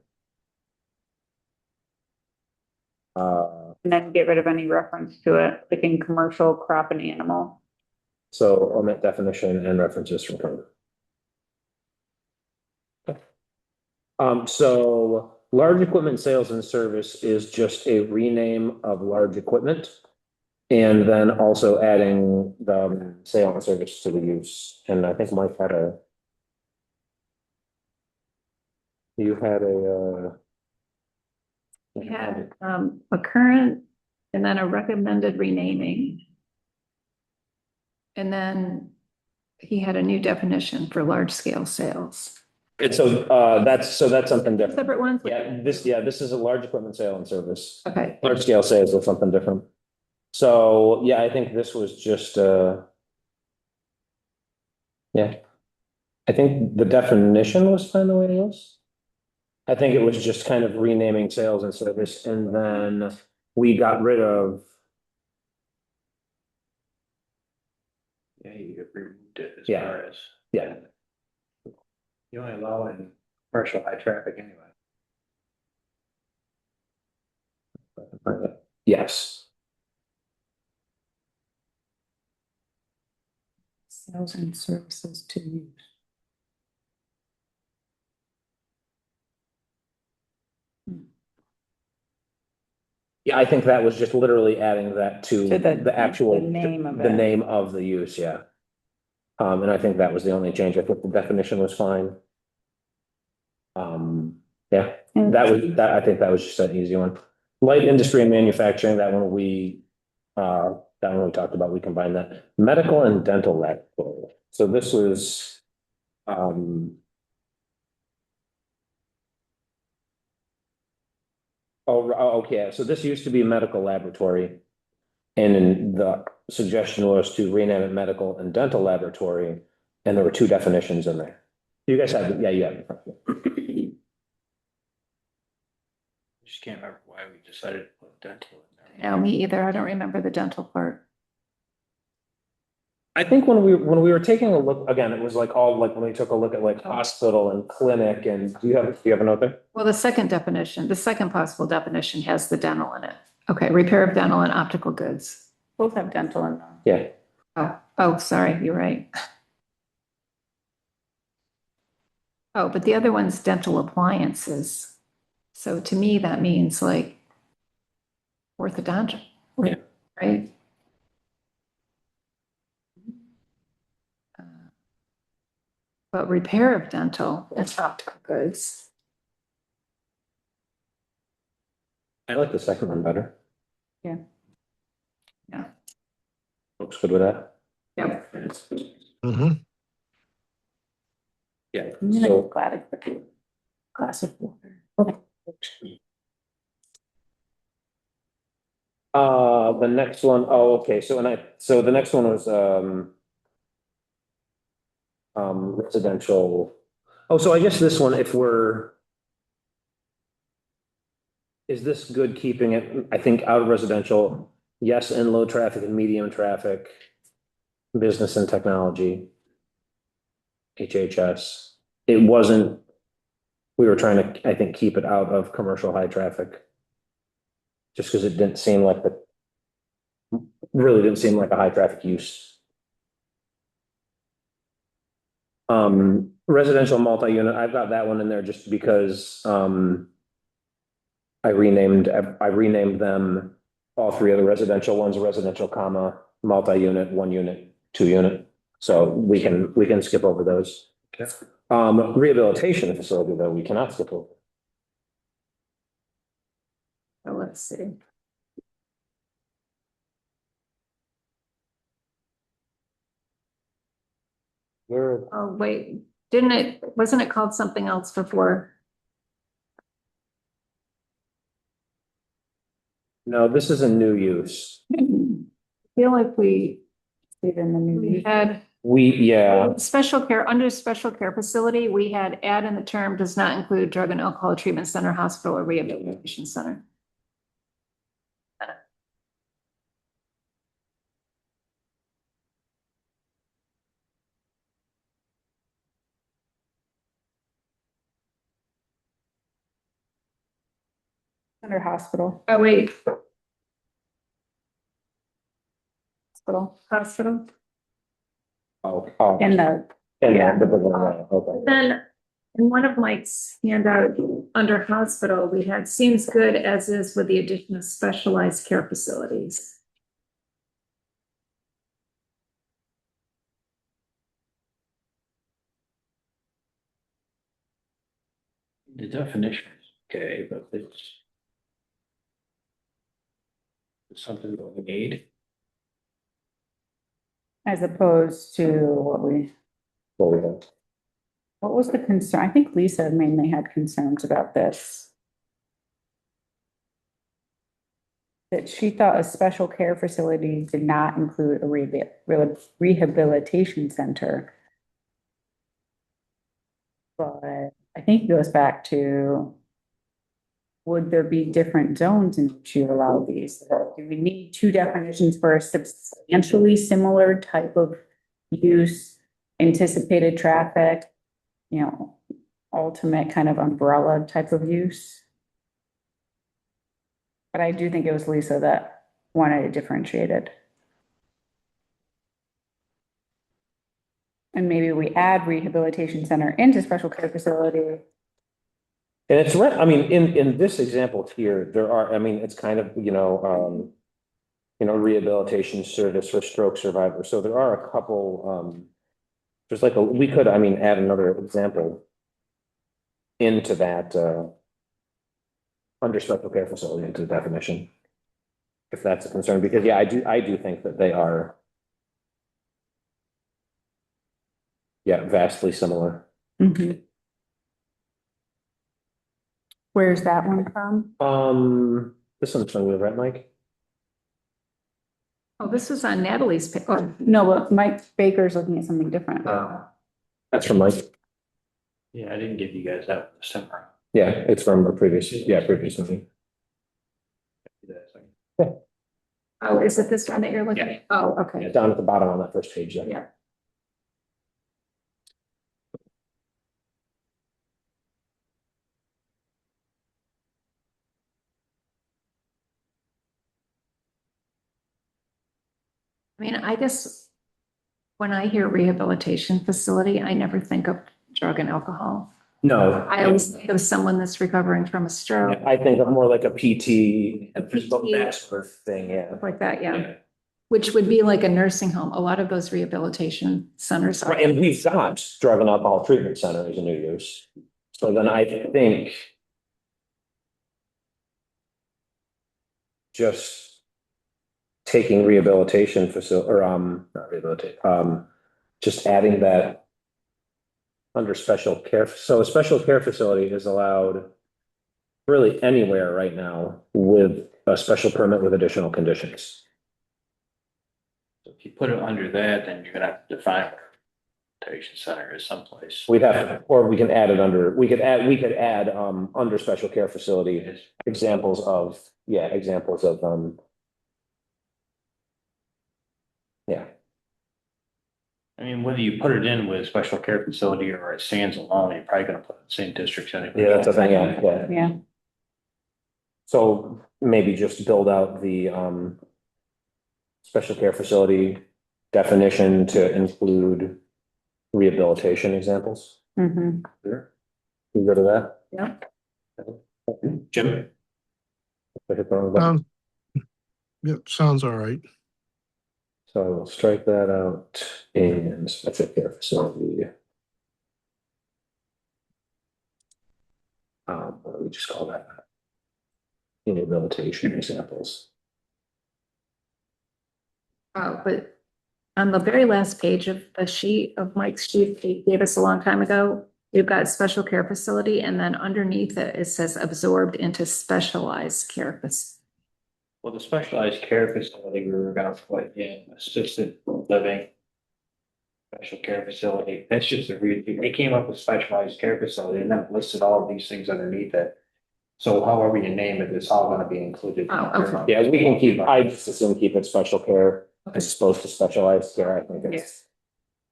Speaker 7: And then get rid of any reference to it, like in commercial crop and animal.
Speaker 1: So omit definition and references from code. Okay. So large equipment sales and service is just a rename of large equipment. And then also adding the sale and service to the use. And I think Mike had a. You had a,
Speaker 4: We had, a current and then a recommended renaming. And then he had a new definition for large scale sales.
Speaker 1: it's that's something different.
Speaker 4: Separate ones?
Speaker 1: This is a large equipment sale and service.
Speaker 4: Okay,
Speaker 1: Large scale sales is something different. So, yeah, I think this was just, yeah. I think the definition was fine the way it was. I think it was just kind of renaming sales and service, and then we got rid of,
Speaker 2: Yeah, you removed it as
Speaker 1: Yeah.
Speaker 2: far as,
Speaker 1: yeah,
Speaker 2: you only allow it in commercial high traffic anyway.
Speaker 1: yes.
Speaker 7: Sales and services to use.
Speaker 1: Yeah, I think that was just literally adding that to
Speaker 7: To
Speaker 1: the actual.
Speaker 7: the name of
Speaker 1: The
Speaker 7: it.
Speaker 1: name of the use, yeah. And I think that was the only change. I think the definition was fine. Yeah, I think that was just an easy one. Light industry and manufacturing, that one we talked about, we combined that. Medical and dental laboratory. So this was, okay, so this used to be medical laboratory. And then the suggestion was to rename it medical and dental laboratory, and there were two definitions in there. You guys have, yeah, you have it.
Speaker 2: Just can't remember why we decided to put dental in
Speaker 4: no, me either. I don't remember the dental part.
Speaker 1: I think when we were taking a look, again, it was like all like when we took a look at like hospital and clinic, and do you have a note there?
Speaker 4: Well, the second possible definition has the dental in it. Okay, repair of dental and optical goods.
Speaker 7: Both have dental in them.
Speaker 1: Yeah,
Speaker 4: Oh, sorry, you're right. Oh, but the other one's dental appliances. So to me, that means like orthodontic,
Speaker 1: Yeah.
Speaker 4: right? But repair of dental and optical goods.
Speaker 1: I like the second one better.
Speaker 7: Yeah.
Speaker 4: Yeah.
Speaker 1: Looks good with that.
Speaker 4: Yep.
Speaker 3: Mhm.
Speaker 1: Yeah,
Speaker 7: I'm
Speaker 1: so.
Speaker 7: really glad I put a glass of water.
Speaker 1: The next one, okay, so the next one was, residential. Oh, so I guess this one, is this good keeping it, I think, out of residential? Yes, in low traffic and medium traffic, business and technology. HHS, it wasn't, we were trying to, I think, keep it out of commercial high traffic. Just because it didn't seem like really didn't seem like a high traffic use. Residential multi-unit, I've got that one in there just because, I renamed them, all three of the residential ones, residential comma, multi-unit, 1 unit, 2 unit. So we can skip over those.
Speaker 2: Okay.
Speaker 1: Rehabilitation facility, though, we cannot skip over.
Speaker 4: So let's see.
Speaker 1: Where,
Speaker 4: Oh, wait, wasn't it called something else before?
Speaker 1: no, this is a new use.
Speaker 4: I feel like we
Speaker 7: Even the new.
Speaker 4: had
Speaker 1: Yeah,
Speaker 4: special care, under special care facility, we had add in the term does not include drug and alcohol treatment center, hospital, or rehabilitation center.
Speaker 7: Under hospital,
Speaker 4: Oh, wait,
Speaker 7: hospital.
Speaker 1: oh,
Speaker 7: In the,
Speaker 1: and okay.
Speaker 4: then in one of Mike's handout, under hospital, we had seems good as is with the addition of specialized care facilities.
Speaker 2: The definition is okay, but it's something that we need.
Speaker 7: as opposed to what was the concern? I think Lisa mainly had concerns about this. That she thought a special care facility did not include a rehabilitation center. But I think it goes back to, would there be different zones in which you allow these? Do we need two definitions for a substantially similar type of use, anticipated traffic, ultimate kind of umbrella type of use? But I do think it was Lisa that wanted it differentiated. And maybe we add rehabilitation center into special care facility.
Speaker 1: And it's, I mean, in this example here, there are, I mean, it's kind of, rehabilitation service for stroke survivors. So there are a couple, there's like we could, I mean, add another example into that, under special care facility into the definition. If that's a concern, because yeah, I do think that they are. Yeah, vastly similar.
Speaker 7: Where's that one from?
Speaker 1: This one's from you, right, Mike?
Speaker 4: Oh, this was on Natalie's.
Speaker 7: No, but Mike Baker's looking at something different.
Speaker 1: That's from Mike.
Speaker 2: Yeah, I didn't give you guys that December.
Speaker 1: Yeah, it's from a previous meeting.
Speaker 4: Oh, is it this one that you're looking at? Oh, okay.
Speaker 1: Yeah, down at the bottom on that first page, yeah.
Speaker 4: Yeah. I mean, I guess when I hear rehabilitation facility, I never think of drug and alcohol.
Speaker 1: No.
Speaker 4: I always think of someone that's recovering from a stroke,
Speaker 1: I think of more like a PT,
Speaker 4: A PT.
Speaker 1: that sort of thing, yeah.
Speaker 4: stuff like that, yeah. Which would be like a nursing home. A lot of those rehabilitation centers are.
Speaker 1: Right, and we've got drug and alcohol treatment center as a new use. So then I think just taking rehabilitation facility, or not rehabilitate, just adding that under special care. So a special care facility is allowed really anywhere right now with a special permit with additional conditions.
Speaker 2: So if you put it under that, then you're gonna have to define what a rehabilitation center is someplace.
Speaker 1: We'd have, or we can add it under, we could add, under special care facility, examples of, yeah. Yeah.
Speaker 2: I mean, whether you put it in with special care facility or it stands alone, you're probably gonna put it in the same districts anyway.
Speaker 1: Yeah, that's the thing, yeah.
Speaker 7: Yeah,
Speaker 1: So maybe just build out the, special care facility definition to include rehabilitation examples.
Speaker 7: mhm.
Speaker 1: Sure. You go to that?
Speaker 4: Yeah.
Speaker 1: Jim? I hit the wrong button.
Speaker 3: Yep, sounds all right.
Speaker 1: So we'll strike that out and special care facility. What do we just call that? Rehabilitation examples.
Speaker 4: Oh, but on the very last page of the sheet of Mike's sheet he gave us a long time ago, you've got special care facility, and then underneath it, it says absorbed into specialized care facility.
Speaker 2: Well, the specialized care facility, we were gonna put in assisted living. Special care facility, that's just they came up with specialized care facility and then listed all of these things underneath it. So however you name it, it's all gonna be included.
Speaker 4: Oh, okay.
Speaker 1: Yeah, we can keep, I just assume keep it special care as opposed to specialized care. I think it's,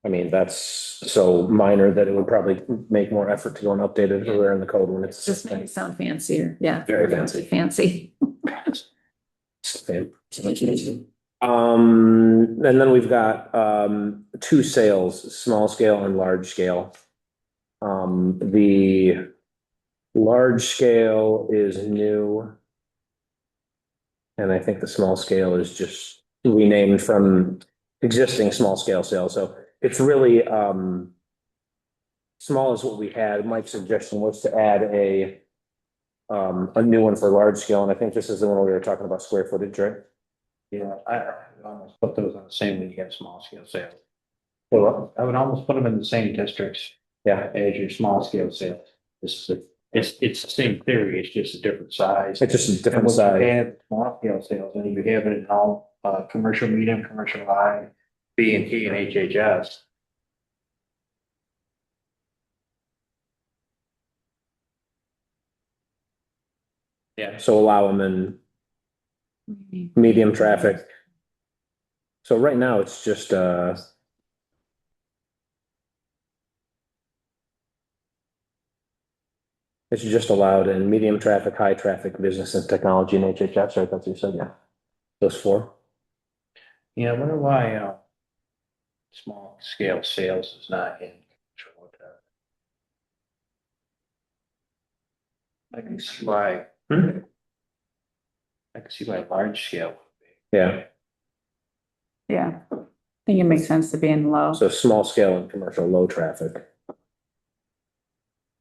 Speaker 1: I mean, that's so minor that it would probably make more effort to go and update it everywhere in the code when it's.
Speaker 4: Just make it sound fancier, yeah.
Speaker 1: Very fancy.
Speaker 4: Fancy.
Speaker 1: And then we've got, two sales, small scale and large scale. The large scale is new. And I think the small scale is just renamed from existing small scale sales. So it's really, small is what we had. Mike's suggestion was to add a new one for large scale. And I think this is the one we were talking about square footage, right?
Speaker 2: Yeah, I almost put those on the same when you get small scale sales.
Speaker 1: Well,
Speaker 2: I would almost put them in the same districts
Speaker 1: yeah,
Speaker 2: as your small scale sales. It's the same theory, it's just a different size.
Speaker 1: it's just a different
Speaker 2: And when
Speaker 1: size.
Speaker 2: you have small scale sales, and you have it in all, commercial, medium, commercial, high, B and T and HHS.
Speaker 1: Yeah. So allow them in medium traffic. So right now it's just, it's just allowed in medium traffic, high traffic, business and technology and HHS, right? That's what you said, yeah. Those four.
Speaker 2: Yeah, I wonder why, small scale sales is not in. control of that. I can see why. I can see why large scale would be.
Speaker 1: Yeah.
Speaker 7: Yeah. I think it makes sense to be in low.
Speaker 1: So small scale and commercial, low traffic.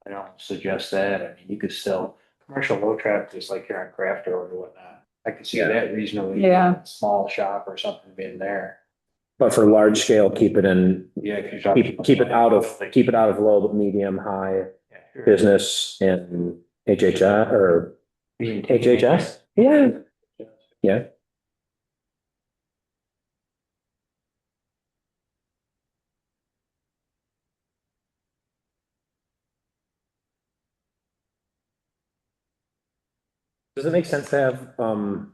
Speaker 2: I don't suggest that. I mean, you could still, commercial low traffic is like here on Craft Road or whatnot. I could see that reasonably.
Speaker 7: Yeah.
Speaker 2: Small shop or something being there.
Speaker 1: But for large scale, keep it in,
Speaker 2: Yeah. 'Cause you're
Speaker 1: keep it out of low, but medium, high,
Speaker 2: Yeah, sure.
Speaker 1: business and HHS or
Speaker 2: B and T.
Speaker 1: HHS? Yeah. Yeah. Does it make sense to have,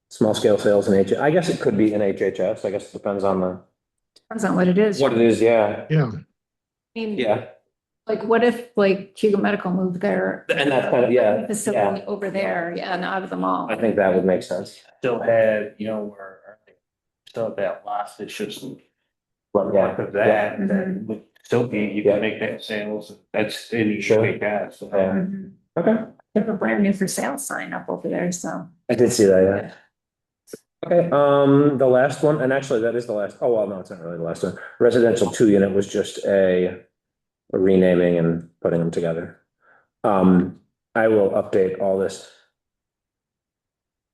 Speaker 1: small scale sales in I guess it could be in HHS. I guess it depends on
Speaker 4: Depends on what it is.
Speaker 1: what it is. Yeah.
Speaker 3: Yeah,
Speaker 4: I mean,
Speaker 1: Yeah.
Speaker 4: like, what if like Hugo Medical moved their
Speaker 1: And that's kind of, yeah.
Speaker 4: facility over there, yeah, and out of the mall?
Speaker 1: I think that would make sense.
Speaker 2: Still had, you know, where, still have that lot that's just.
Speaker 1: Well, yeah.
Speaker 2: Of that, that
Speaker 4: Mhm.
Speaker 2: would still be, you
Speaker 1: Yeah.
Speaker 2: can make that sales, that's, and you
Speaker 1: Sure.
Speaker 2: should make that, so.
Speaker 1: Yeah.
Speaker 4: Mhm.
Speaker 1: Okay.
Speaker 4: They have a brand new for sale sign up over there, so.
Speaker 1: I did see that, yeah. Okay, the last one, and actually that is the last, oh, well, no, it's not really the last one. Residential 2-unit was just a renaming and putting them together. I will update all this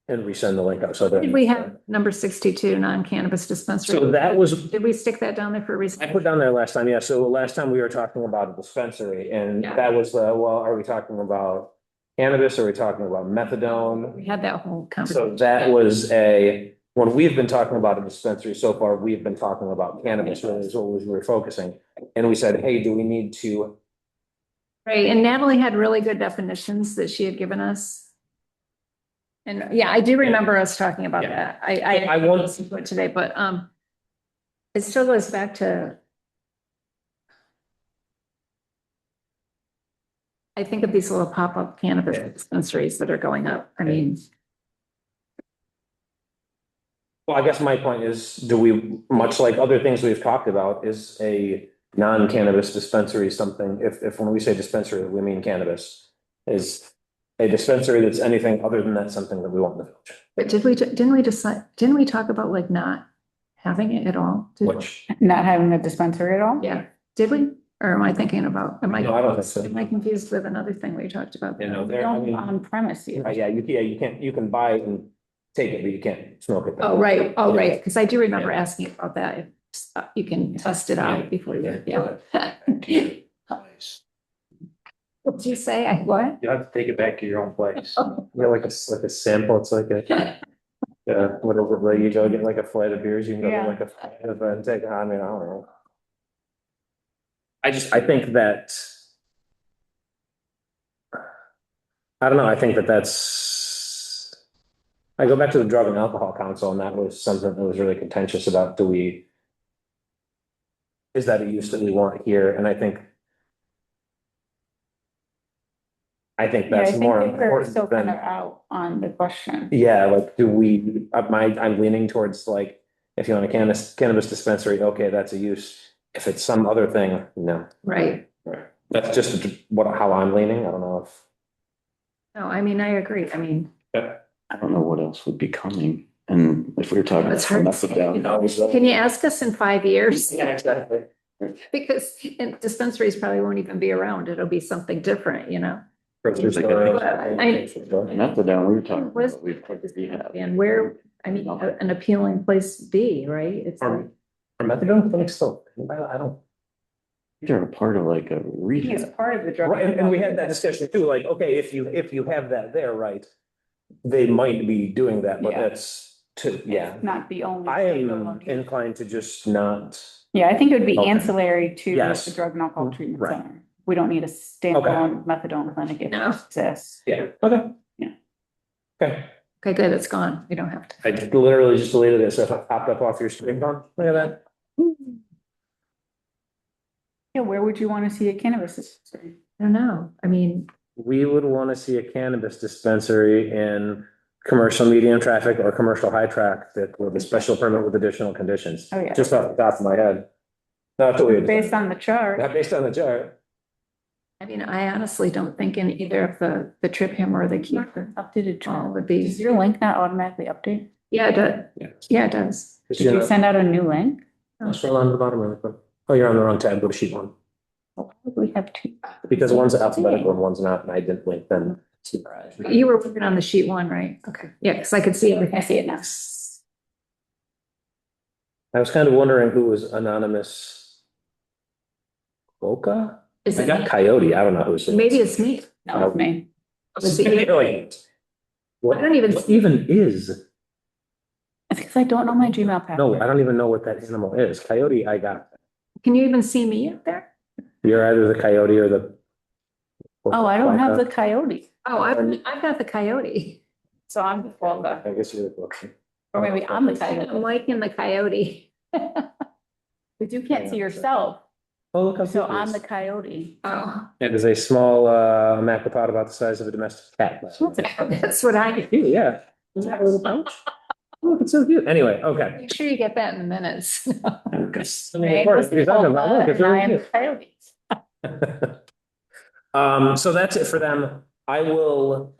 Speaker 1: and resend the link up so that.
Speaker 4: Did we have number 62, non-cannabis dispensary?
Speaker 1: So that was,
Speaker 4: Did we stick that down there for a reason?
Speaker 1: I put down there last time, yeah, so last time we were talking about a dispensary and
Speaker 4: Yeah.
Speaker 1: that was, well, are we talking about cannabis? Are we talking about methadone?
Speaker 4: We had that whole
Speaker 1: So
Speaker 4: conversation.
Speaker 1: that was when we've been talking about a dispensary so far, we've been talking about cannabis, really is what we were focusing. And we said, hey, do we need to?
Speaker 4: Right, and Natalie had really good definitions that she had given us. And yeah, I do remember us talking about
Speaker 1: Yeah.
Speaker 4: that.
Speaker 1: I
Speaker 4: I
Speaker 1: want-
Speaker 4: listened to it today, but it still goes back to I think of these little pop-up cannabis dispensaries that are going up. I mean,
Speaker 1: Well, I guess my point is, do we, much like other things we've talked about, is a non-cannabis dispensary something, if when we say dispensary, we mean cannabis, is a dispensary that's anything other than that something that we want in the village,
Speaker 4: but didn't we talk about like not having it at all? Did-
Speaker 1: which,
Speaker 7: Not having a dispensary at all?
Speaker 4: Yeah, did we? Or am I thinking about,
Speaker 1: no, I don't think so.
Speaker 4: am I confused with another thing we talked about?
Speaker 1: You know, there,
Speaker 7: No
Speaker 1: I mean,
Speaker 7: on premise use.
Speaker 1: yeah, you can't, you can buy it and take it, but you can't smoke it.
Speaker 4: Oh, right, because I do remember asking about that. If, you can test it out before you, yeah. What did you say? What?
Speaker 2: You have to take it back to your own place.
Speaker 1: Yeah, like a sample, it's like a, whatever, like you go get like a flight of beers, you can go get
Speaker 7: Yeah.
Speaker 1: like a flight of, and take, I mean, I don't know. I think that. I don't know, I think that that's. I go back to the Drug and Alcohol Council, and that was something that was really contentious about, do we. Is that a use that we want here? And I think. I think
Speaker 7: Yeah, I
Speaker 1: that's
Speaker 7: think
Speaker 1: more
Speaker 7: they were still
Speaker 1: important
Speaker 7: kind of
Speaker 1: than,
Speaker 7: out on the question.
Speaker 1: yeah, like, do we, I'm leaning towards like, if you want a cannabis dispensary, okay, that's a use. If it's some other thing, no.
Speaker 4: Right.
Speaker 1: That's just how I'm leaning, I don't know if.
Speaker 4: No, I mean, I agree. I mean,
Speaker 6: I don't know what else would be coming. And if we were talking
Speaker 4: it's
Speaker 6: about
Speaker 4: hard. to say, you
Speaker 6: methadone,
Speaker 4: know. Can you ask us in 5 years?
Speaker 1: Yeah, exactly.
Speaker 4: Because dispensaries probably won't even be around. It'll be something different, you know?
Speaker 1: Grocery
Speaker 6: Like
Speaker 1: store.
Speaker 6: methadone, we were talking
Speaker 4: What is-
Speaker 6: about, we've put the rehab.
Speaker 4: And where, I mean, an appealing place to be, right? It's like,
Speaker 1: For methadone, clinic still, I don't.
Speaker 6: They're a part of like a
Speaker 7: It's
Speaker 6: rehab.
Speaker 7: part of the drug.
Speaker 1: Right, and we had that discussion too, like, okay, if you have that there, right? They might be doing that, but
Speaker 7: Yeah.
Speaker 1: that's yeah.
Speaker 7: Not the only.
Speaker 1: I am
Speaker 7: standalone use.
Speaker 1: inclined to just not,
Speaker 7: Yeah, I think it would be
Speaker 1: Okay.
Speaker 7: ancillary to
Speaker 1: Yes.
Speaker 7: the drug and alcohol treatment
Speaker 1: Right.
Speaker 7: center. We don't need a standalone methadone clinic if it
Speaker 4: No.
Speaker 7: exists.
Speaker 1: yeah, okay.
Speaker 7: Yeah.
Speaker 1: Okay,
Speaker 4: okay, good, it's gone. We don't have to.
Speaker 1: I literally just deleted it, so if it popped up off your screen, gone, look at that.
Speaker 7: Yeah, where would you want to see a cannabis dispensary?
Speaker 4: I don't know. I mean,
Speaker 1: We would want to see a cannabis dispensary in commercial medium traffic or commercial high traffic with a special permit with additional conditions.
Speaker 7: Oh, yeah.
Speaker 1: Just off the top of my head. Not to weird.
Speaker 7: Based on the chart.
Speaker 1: Not based on the chart.
Speaker 4: I mean, I honestly don't think in either of the Trip Him or the Keeper
Speaker 7: Updated chart.
Speaker 4: would
Speaker 7: Does
Speaker 4: be,
Speaker 7: your link not automatically update?
Speaker 4: yeah, it does. Yeah, it does.
Speaker 7: Did you send out a new link?
Speaker 1: Scroll on to the bottom really quick. Oh, you're on the wrong tab, go to sheet one.
Speaker 7: I'll probably have two.
Speaker 1: Because one's alphabetical and one's not, and I didn't link them.
Speaker 4: You were working on the sheet one, right? Okay. Yeah, because I could see everything.
Speaker 7: I see it now.
Speaker 1: I was kind of wondering who was anonymous. Boca?
Speaker 4: Is
Speaker 1: I
Speaker 4: it
Speaker 1: got
Speaker 4: me?
Speaker 1: Coyote, I don't know who's.
Speaker 4: Maybe it's me.
Speaker 7: No, it's me.
Speaker 4: Was it you?
Speaker 1: Like, What
Speaker 4: I don't even-
Speaker 1: what even is?
Speaker 7: It's because I don't know my Gmail password.
Speaker 1: No, I don't even know what that animal is. Coyote, I got.
Speaker 4: Can you even see me up there?
Speaker 1: You're either the coyote or the.
Speaker 7: Oh, I don't have the coyote.
Speaker 4: Oh, I've got the coyote.
Speaker 7: So I'm the Volga.
Speaker 1: I guess you're the book.
Speaker 7: Or maybe I'm the
Speaker 4: I'm
Speaker 7: coyote.
Speaker 4: liking the coyote.
Speaker 7: But you can't see yourself.
Speaker 1: Oh, look how.
Speaker 7: So
Speaker 1: cute it
Speaker 7: I'm
Speaker 1: is.
Speaker 7: the coyote.
Speaker 4: Oh,
Speaker 1: It is a small macropod about the size of a domestic cat.
Speaker 4: that's what I,
Speaker 1: Cute, yeah. Is that a little pouch? Oh, it's so cute. Anyway, okay.
Speaker 4: make sure you get that in the minutes.
Speaker 1: I mean, of course, if you're talking about, look, it's
Speaker 7: And I
Speaker 1: really
Speaker 7: am the
Speaker 1: cute.
Speaker 7: coyote.
Speaker 1: So that's it for them. I will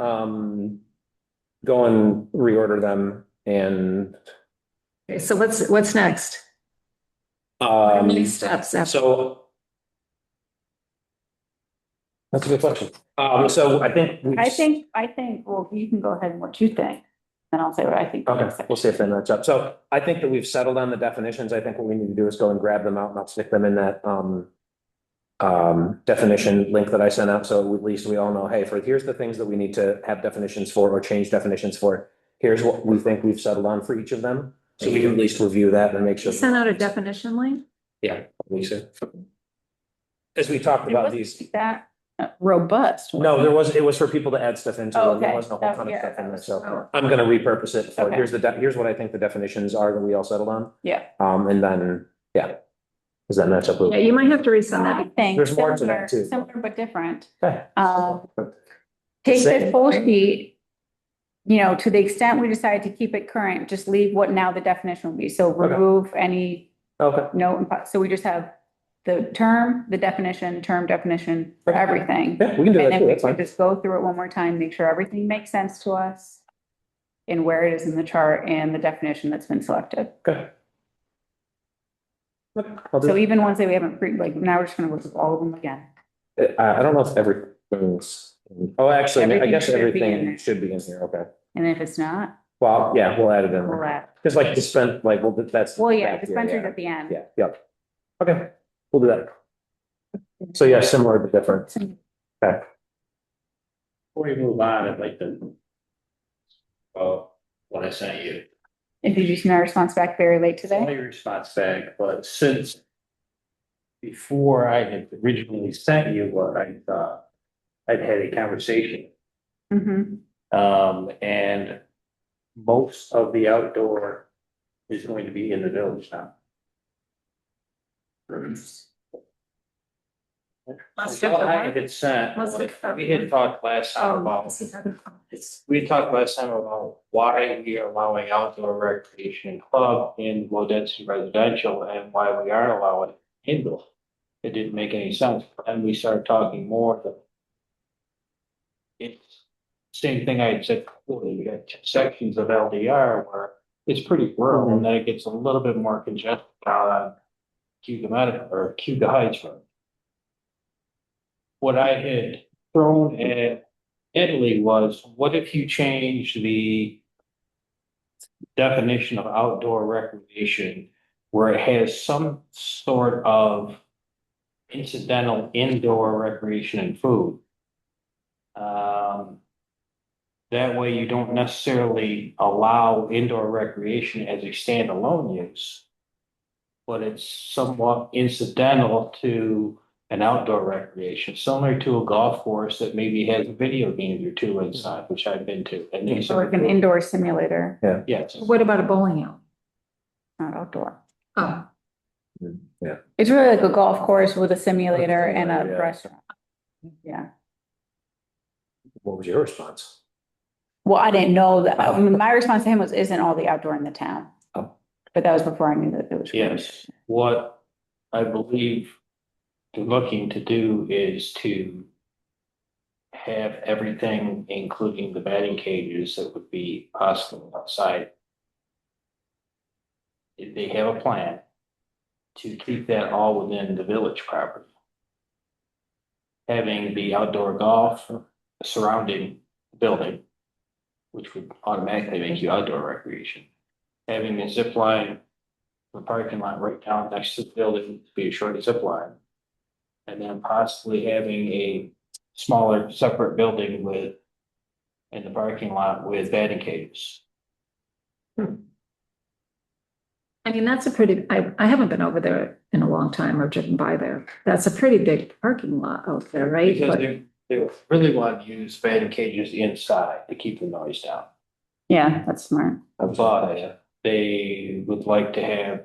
Speaker 1: go and reorder them and
Speaker 4: Okay, so what's next? Next steps after.
Speaker 1: so. That's a good question. So I think.
Speaker 7: I think, well, you can go ahead and what you think. And I'll say what I think.
Speaker 1: Okay, we'll see if they match up. So I think that we've settled on the definitions. I think what we need to do is go and grab them out and I'll stick them in that definition link that I sent out. So at least we all know, hey, here's the things that we need to have definitions for or change definitions for. Here's what we think we've settled on for each of them. So we can at least review that and make sure.
Speaker 4: You sent out a definition link?
Speaker 1: Yeah, Lisa. As we talked
Speaker 7: It
Speaker 1: about
Speaker 7: wasn't
Speaker 1: these,
Speaker 7: that robust. was
Speaker 1: no,
Speaker 7: it?
Speaker 1: it was for people to add stuff into.
Speaker 7: Oh,
Speaker 1: There
Speaker 7: okay.
Speaker 1: wasn't a whole ton of
Speaker 7: Yeah,
Speaker 1: stuff in there,
Speaker 7: that
Speaker 1: so
Speaker 7: was-
Speaker 1: I'm gonna repurpose it. So
Speaker 7: Okay.
Speaker 1: here's what I think the definitions are that we all settled on.
Speaker 7: Yeah.
Speaker 1: And then, yeah. Does that match up with?
Speaker 4: Yeah, you might have to resend
Speaker 7: I
Speaker 4: that.
Speaker 7: think
Speaker 1: There's more to that
Speaker 7: similar,
Speaker 1: too.
Speaker 7: similar but different.
Speaker 1: Okay.
Speaker 7: Take
Speaker 1: Same.
Speaker 7: this whole sheet, you know, to the extent we decide to keep it current, just leave what now the definition will be. So remove any
Speaker 1: Okay,
Speaker 7: note, so we just have the term, the definition, term definition for
Speaker 1: Okay.
Speaker 7: everything.
Speaker 1: yeah, we can do
Speaker 7: And
Speaker 1: that
Speaker 7: then
Speaker 1: too,
Speaker 7: we
Speaker 1: that's
Speaker 7: can
Speaker 1: fine.
Speaker 7: just go through it one more time, make sure everything makes sense to us and where it is in the chart and the definition that's been selected.
Speaker 1: Okay. I'll do
Speaker 7: So
Speaker 1: that.
Speaker 7: even ones that we haven't, like, now we're just gonna look at all of them again.
Speaker 1: I don't know if everything's, oh, actually, I
Speaker 7: Everything
Speaker 1: guess
Speaker 7: should be in
Speaker 1: everything
Speaker 7: there.
Speaker 1: should be in here, okay.
Speaker 7: And if it's not,
Speaker 1: Well, yeah, we'll add it in
Speaker 7: we'll
Speaker 1: there.
Speaker 7: add.
Speaker 1: Just like dispense, like, well, that's.
Speaker 7: Well, yeah,
Speaker 1: back here,
Speaker 7: dispensaries at the end.
Speaker 1: Yeah, yep. Okay, we'll do that. So yeah, similar but different. Okay,
Speaker 2: Before we move on, I'd like to. What I sent you.
Speaker 7: And did you see my response back very late
Speaker 2: It's only
Speaker 7: today?
Speaker 2: a response back, but since. Before I had originally sent you what I thought, I'd had a conversation,
Speaker 7: Mm-hmm.
Speaker 2: and. Most of the outdoor is going to be in the village now. So what I had sent, we had talked last time about. We talked last time about why we are allowing outdoor recreation club in low density residential and why we aren't allowing indoor. It didn't make any sense, and we started talking more. It's same thing I had said before, you got two sections of LDR where it's pretty rural and then it gets a little bit more congested out on Cuba or Cuba Heights Road. What I had thrown at Italy was, what if you change the definition of outdoor recreation where it has some sort of incidental indoor recreation and food? That way you don't necessarily allow indoor recreation as a standalone use. But it's somewhat incidental to an outdoor recreation, similar to a golf course that maybe has a video game or two inside, which I've been to. And these
Speaker 7: So like an indoor simulator,
Speaker 2: Yes,
Speaker 4: What about a bowling alley?
Speaker 7: not outdoor.
Speaker 4: Oh,
Speaker 7: It's really like a golf course with a simulator and a
Speaker 1: Yeah.
Speaker 7: restaurant. Yeah.
Speaker 1: what was your response?
Speaker 7: Well, I didn't know that. I mean, my response to him was, isn't all the outdoor in the town?
Speaker 1: Oh.
Speaker 7: But that was before I knew that it was.
Speaker 2: yes. What I believe they're looking to do is to have everything, including the batting cages that would be possible outside. They have a plan to keep that all within the village property. Having the outdoor golf surrounding the building, which would automatically make you outdoor recreation. Having a zip line, the parking lot right down next to the building to be a short zip line. And then possibly having a smaller separate building with, in the parking lot with batting cages.
Speaker 4: I mean, that's a pretty, I haven't been over there in a long time or driven by there. That's a pretty big parking lot out there, right?
Speaker 2: Because
Speaker 4: But
Speaker 2: they really want to use batting cages inside to keep the noise down.
Speaker 7: Yeah, that's smart.
Speaker 2: But they would like to have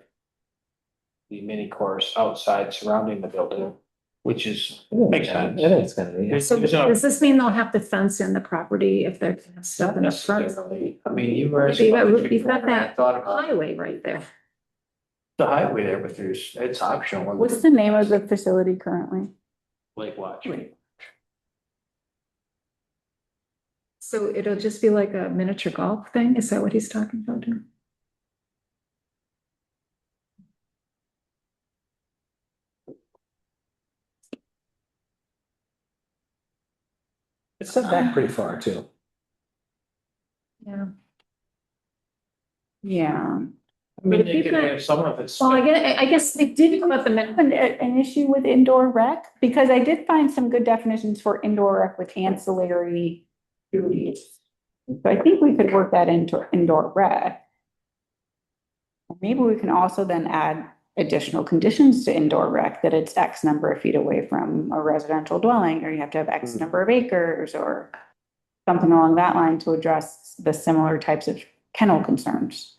Speaker 2: the mini course outside surrounding the building, which is, makes sense.
Speaker 1: I think it's gonna be.
Speaker 2: There's-
Speaker 4: so
Speaker 2: there's no-
Speaker 4: does this mean they'll have to fence in the property if they're stuff in the front?
Speaker 2: necessarily. I mean, you were.
Speaker 4: You've got that
Speaker 2: Thought about
Speaker 4: highway right there.
Speaker 2: the highway there, but it's optional.
Speaker 7: What's the name of the facility currently?
Speaker 2: Lake Watch.
Speaker 4: So it'll just be like a miniature golf thing? Is that what he's talking about?
Speaker 1: It's set back pretty far too.
Speaker 4: Yeah.
Speaker 7: Yeah.
Speaker 2: I mean,
Speaker 4: if
Speaker 2: they
Speaker 4: you've
Speaker 2: could
Speaker 4: got-
Speaker 2: have some of it's.
Speaker 4: Well, I guess they did come up the
Speaker 7: An issue with indoor rec, because I did find some good definitions for indoor rec with ancillary duties. So I think we could work that into indoor rec. Maybe we can also then add additional conditions to indoor rec, that it's X number of feet away from a residential dwelling, or you have to have X number of acres, or something along that line to address the similar types of kennel concerns.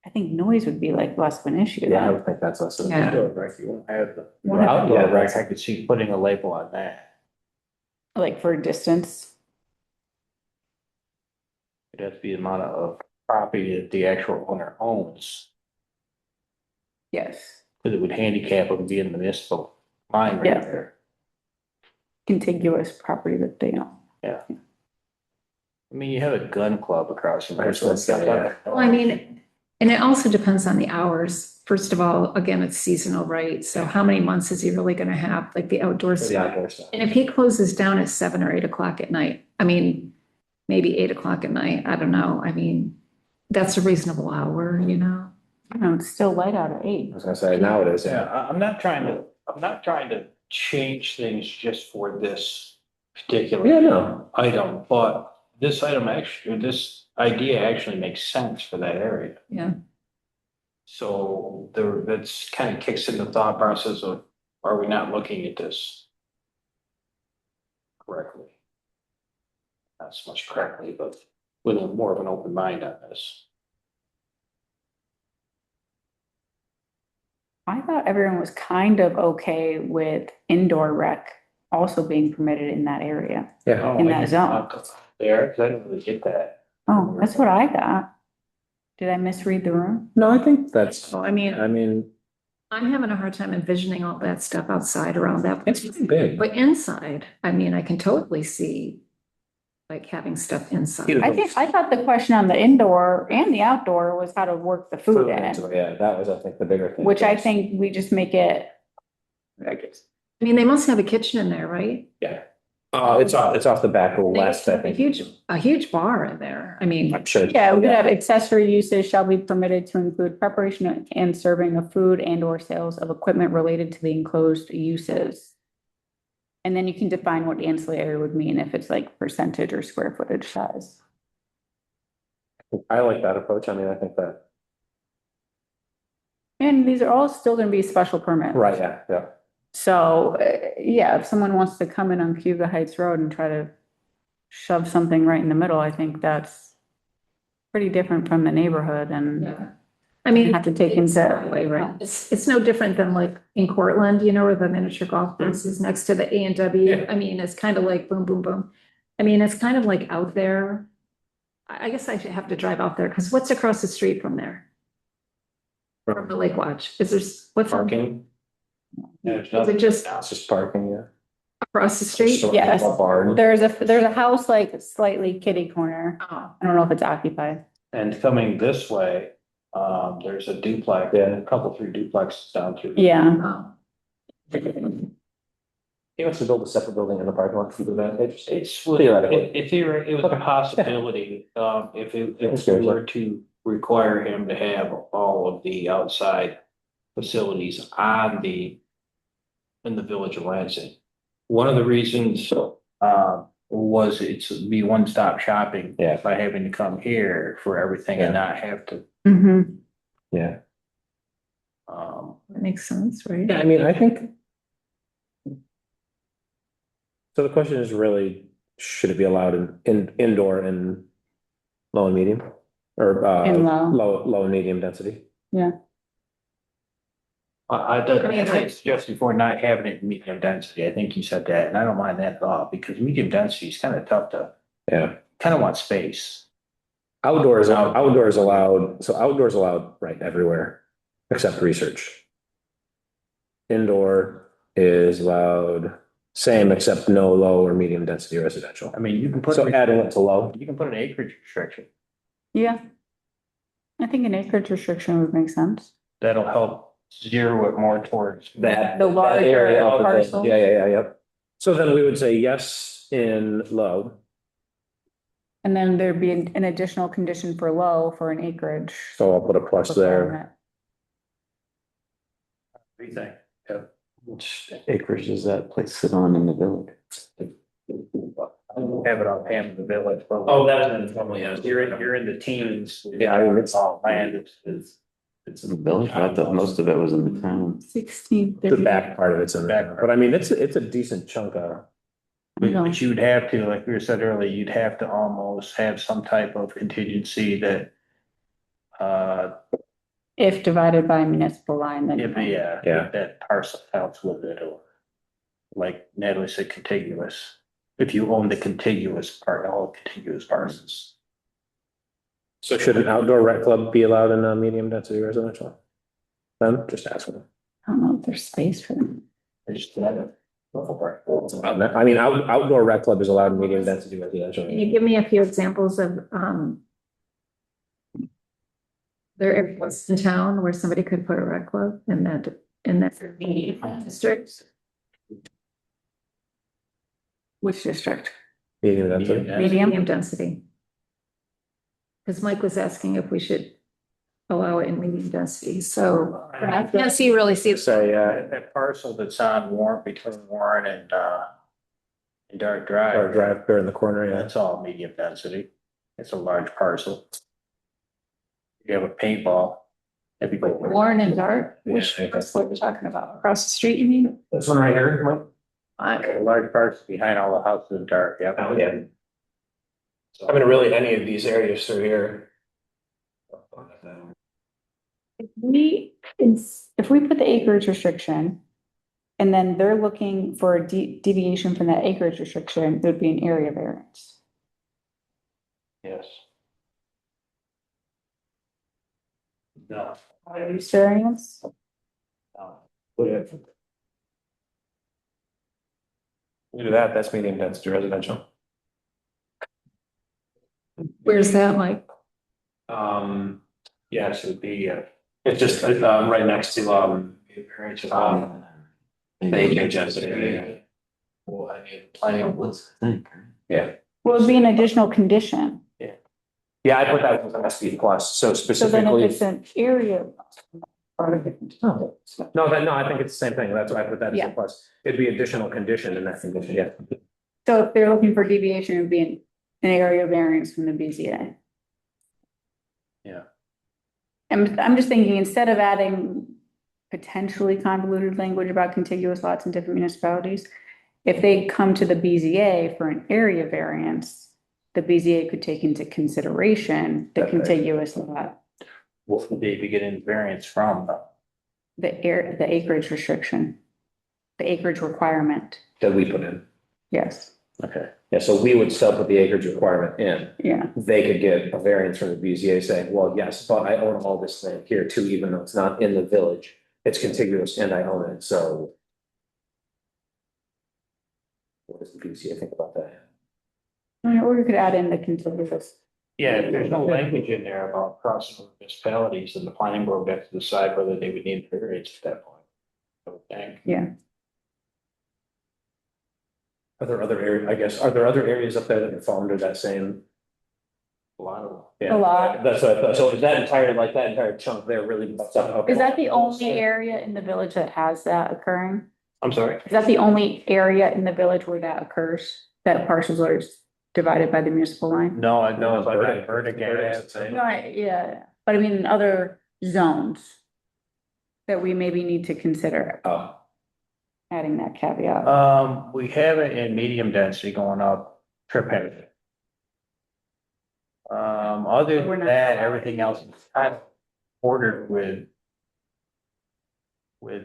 Speaker 7: I think noise would be like less of an issue
Speaker 1: Yeah, I
Speaker 7: then.
Speaker 1: would think that's less than.
Speaker 4: Yeah.
Speaker 2: Outdoor rec, you won't have the.
Speaker 7: Won't have-
Speaker 2: Outdoor
Speaker 1: Yeah,
Speaker 2: rec,
Speaker 1: that's-
Speaker 2: I could see putting a label on that.
Speaker 7: Like for distance.
Speaker 2: It'd have to be the amount of property that the actual owner owns,
Speaker 7: Yes.
Speaker 2: because it would handicap them being the municipal line right
Speaker 7: Yeah.
Speaker 2: there.
Speaker 7: Contiguous property that they own.
Speaker 2: Yeah. I mean, you have a gun club across from there.
Speaker 1: That's what I'm saying, yeah.
Speaker 4: Well, I mean, and it also depends on the hours. First of all, again, it's seasonal, right? So how many months is he really gonna have, like the outdoor
Speaker 1: For the
Speaker 4: stuff?
Speaker 1: outdoor stuff.
Speaker 4: And if he closes down at 7 or 8 o'clock at night, I mean, maybe 8 o'clock at night, I don't know. I mean, that's a reasonable hour, you know?
Speaker 7: I don't know, it's still light out at
Speaker 1: I
Speaker 7: 8.
Speaker 1: was gonna say, now it is,
Speaker 2: Yeah,
Speaker 1: yeah.
Speaker 2: I'm not trying to change things just for this particular.
Speaker 1: Yeah, no.
Speaker 2: Item, but this item actually, this idea actually makes sense for that area.
Speaker 4: Yeah.
Speaker 2: So there, that's kind of kicks in the thought process of, are we not looking at this correctly? Not so much correctly, but with a more of an open mind on this.
Speaker 7: I thought everyone was kind of okay with indoor rec also being permitted in that area.
Speaker 1: Yeah.
Speaker 7: In that zone.
Speaker 2: There, because I didn't really get that.
Speaker 7: Oh, that's what I got. Did I misread the room?
Speaker 1: No, I think that's,
Speaker 4: So I mean, I'm having a hard time envisioning all that stuff outside around that.
Speaker 1: it's pretty big.
Speaker 4: But inside, I mean, I can totally see like having stuff inside.
Speaker 7: I thought the question on the indoor and the outdoor was how to work the food in,
Speaker 1: Yeah, that was, I think, the bigger thing.
Speaker 7: which I think we just make it,
Speaker 4: I mean, they must have a kitchen in there, right?
Speaker 1: Yeah. It's off the back of
Speaker 4: They
Speaker 1: west,
Speaker 4: must
Speaker 1: I
Speaker 4: have
Speaker 1: think.
Speaker 4: a huge bar in there. I mean,
Speaker 1: I'm sure.
Speaker 7: yeah, we could have accessory uses shall be permitted to include preparation and serving of food and or sales of equipment related to the enclosed uses. And then you can define what ancillary would mean if it's like percentage or square footage size.
Speaker 1: I like that approach. I mean, I think that,
Speaker 7: And these are all still gonna be special permits.
Speaker 1: right, yeah, yeah.
Speaker 7: So, yeah, if someone wants to come in on Cuba Heights Road and try to shove something right in the middle, I think that's pretty different from the neighborhood and
Speaker 4: yeah. I mean.
Speaker 7: you have to take into,
Speaker 4: Way, right? It's no different than like in Cortland, you know, where the miniature golf course is next to the A and W. I mean, it's kind of like boom, boom, boom. I mean, it's kind of like out there. I guess I should have to drive out there because what's across the street from there? From the Lake Watch? Is there, what's on-
Speaker 1: Parking,
Speaker 2: There's
Speaker 4: Is
Speaker 2: nothing.
Speaker 4: it just
Speaker 1: it's just parking, yeah.
Speaker 4: across the street?
Speaker 1: Store-
Speaker 7: Yes.
Speaker 1: Barn.
Speaker 7: there's a house like slightly kitty corner.
Speaker 4: Oh,
Speaker 7: I don't know if it's occupied.
Speaker 2: And coming this way, there's a duplex,
Speaker 1: Yeah.
Speaker 2: a couple, 3 duplexes down through.
Speaker 7: Yeah,
Speaker 4: oh.
Speaker 1: He wants to build a separate building in the parking lot to do that.
Speaker 2: It's,
Speaker 1: Theoretically.
Speaker 2: it was a possibility, if we were to require him to have all of the outside facilities in the village of Lansing. One of the reasons, was it's be one-stop shopping.
Speaker 1: Yeah.
Speaker 2: By having to come here for everything and not have to,
Speaker 7: mhm.
Speaker 1: Yeah.
Speaker 4: That makes sense, right?
Speaker 1: Yeah, I mean, I think. So the question is really, should it be allowed in indoor and low and medium? Or
Speaker 7: In low.
Speaker 1: low and medium density?
Speaker 2: I did suggest before not having it in medium density. I think you said that, and I don't mind that at all, because medium density is kind of tough to,
Speaker 1: Yeah.
Speaker 2: kind of want space.
Speaker 1: Outdoors allowed, so outdoors allowed right everywhere except research. Indoor is allowed, same except no low or medium density residential.
Speaker 2: I mean, you can put.
Speaker 1: So adding it to low.
Speaker 2: You can put an acreage restriction.
Speaker 7: Yeah. I think an acreage restriction would make sense.
Speaker 2: That'll help zero it more towards
Speaker 1: That.
Speaker 7: The larger
Speaker 1: that area of the thing.
Speaker 7: parcel.
Speaker 1: Yeah, yep. So then we would say yes in low.
Speaker 7: And then there'd be an additional condition for low for an acreage.
Speaker 1: So I'll put a plus there.
Speaker 7: requirement.
Speaker 2: What do you think?
Speaker 6: Which acres does that place sit on in the village?
Speaker 2: I don't have it on Pam in the village. but-
Speaker 1: Oh, that's normally, yeah.
Speaker 2: You're in the teens.
Speaker 1: Yeah, I mean, it's-
Speaker 2: all land is.
Speaker 6: It's in the village. I thought most of it was in the town.
Speaker 7: 16.
Speaker 1: The back part of it's in
Speaker 2: Back
Speaker 1: there,
Speaker 2: part.
Speaker 1: but I mean, it's a decent chunk of.
Speaker 2: But you'd have to, like we said earlier, you'd have to almost have some type of contingency that
Speaker 7: If divided by a municipal line, then.
Speaker 1: Yeah.
Speaker 2: if that parcel counts with it, or like Natalie said, contiguous. If you own the contiguous part, all contiguous parcels.
Speaker 1: So should an outdoor rec club be allowed in a medium density residential? Then just asking.
Speaker 7: I don't know if there's space for them.
Speaker 2: I just let it.
Speaker 1: I mean, outdoor rec club is allowed in medium density residential.
Speaker 4: Can you give me a few examples of, there are areas in town where somebody could put a rec club in that district?
Speaker 7: Which district?
Speaker 1: Medium density.
Speaker 4: Medium density. Because Mike was asking if we should allow it in medium density, so I can't see, really see.
Speaker 1: Say,
Speaker 2: That parcel that's on Warren, between Warren and Dark
Speaker 1: or
Speaker 2: Drive,
Speaker 1: drive there in the corner, yeah.
Speaker 2: that's all medium density. It's a large parcel. You have a paintball. If you go.
Speaker 4: Warren and Dart,
Speaker 1: Yeah,
Speaker 4: which,
Speaker 1: okay.
Speaker 4: that's what we're talking about, across the street, you mean?
Speaker 1: This one right here, Mike?
Speaker 2: A large parts behind all the houses in Dark, yeah.
Speaker 1: Oh, yeah. I mean, really, any of these areas through here.
Speaker 7: If we put the acreage restriction, and then they're looking for a deviation from that acreage restriction, it would be an area variance.
Speaker 2: Yes. No.
Speaker 7: Use variance?
Speaker 1: Look at that, that's medium density residential.
Speaker 4: Where's that, Mike?
Speaker 1: Yes, it would be, it's just, right next to, medium density. Well, I mean, planning was, yeah.
Speaker 7: Well, it'd be an additional condition.
Speaker 1: Yeah, I put that as an SP plus, so
Speaker 7: So then if
Speaker 1: specifically.
Speaker 7: it's an area.
Speaker 1: No, no, I think it's the same thing, that's why I put that as a
Speaker 7: Yeah.
Speaker 1: plus, it'd be additional condition in that condition, yeah.
Speaker 7: So if they're looking for deviation, it would be an area variance from the BZA.
Speaker 2: Yeah.
Speaker 7: I'm just thinking, instead of adding potentially convoluted language about contiguous lots in different municipalities, if they come to the BZA for an area variance, the BZA could take into consideration the
Speaker 1: Okay.
Speaker 7: contiguous lot,
Speaker 2: What would they be getting variance from?
Speaker 7: the acreage restriction, the acreage requirement.
Speaker 1: That we put in,
Speaker 7: Yes,
Speaker 1: okay, yeah, so we would still put the acreage requirement in.
Speaker 7: yeah,
Speaker 1: They could get a variance from the BZA saying, well, yes, but I own all this land here too, even though it's not in the village. It's contiguous and I own it, so. What does the BZA think about that?
Speaker 7: or you could add in the contiguous.
Speaker 2: Yeah, if there's no language in there about crossing municipalities, then the planning board gets to decide whether they would need variance at that point. I would think.
Speaker 7: Yeah,
Speaker 1: Are there other areas, I guess, are there other areas up there that fall under that same?
Speaker 2: A lot of them.
Speaker 1: Yeah,
Speaker 7: A lot.
Speaker 1: That's what I thought, so is that entire chunk there really?
Speaker 7: is that the only area in the village that has that occurring?
Speaker 2: I'm sorry.
Speaker 7: Is that the only area in the village where that occurs, that parcels are divided by the municipal line?
Speaker 2: No, I know,
Speaker 1: it's
Speaker 2: but
Speaker 1: Burdick.
Speaker 2: I've heard again.
Speaker 7: Right, yeah, but I mean, in other zones that we maybe need to consider
Speaker 1: Oh,
Speaker 7: adding that caveat.
Speaker 2: We have it in medium density going up Trip Hazard. Other
Speaker 7: We're
Speaker 2: than
Speaker 7: not-
Speaker 2: that, everything else is kind of ordered with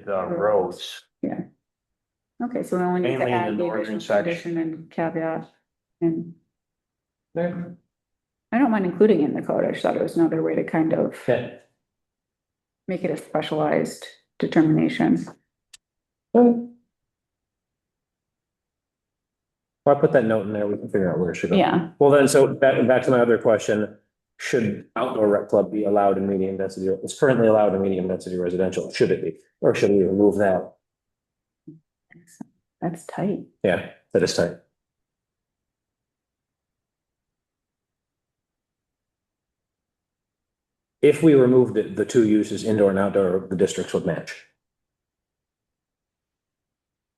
Speaker 2: roads.
Speaker 7: Okay, so we only need to
Speaker 2: Mainly in
Speaker 7: add
Speaker 2: the
Speaker 7: the
Speaker 2: northern
Speaker 7: additional
Speaker 2: section.
Speaker 7: condition and caveat. And I don't mind including it in the code. I just thought it was another way to kind of
Speaker 1: okay.
Speaker 7: make it a specialized determination.
Speaker 1: Well, I put that note in there, we can figure out where it should go.
Speaker 7: Yeah,
Speaker 1: Well, then, so back to my other question, should outdoor rec club be allowed in medium density? It's currently allowed in medium density residential, should it be? Or should we remove that?
Speaker 7: that's tight.
Speaker 1: Yeah, that is tight. If we removed it, the two uses, indoor and outdoor, the districts would match.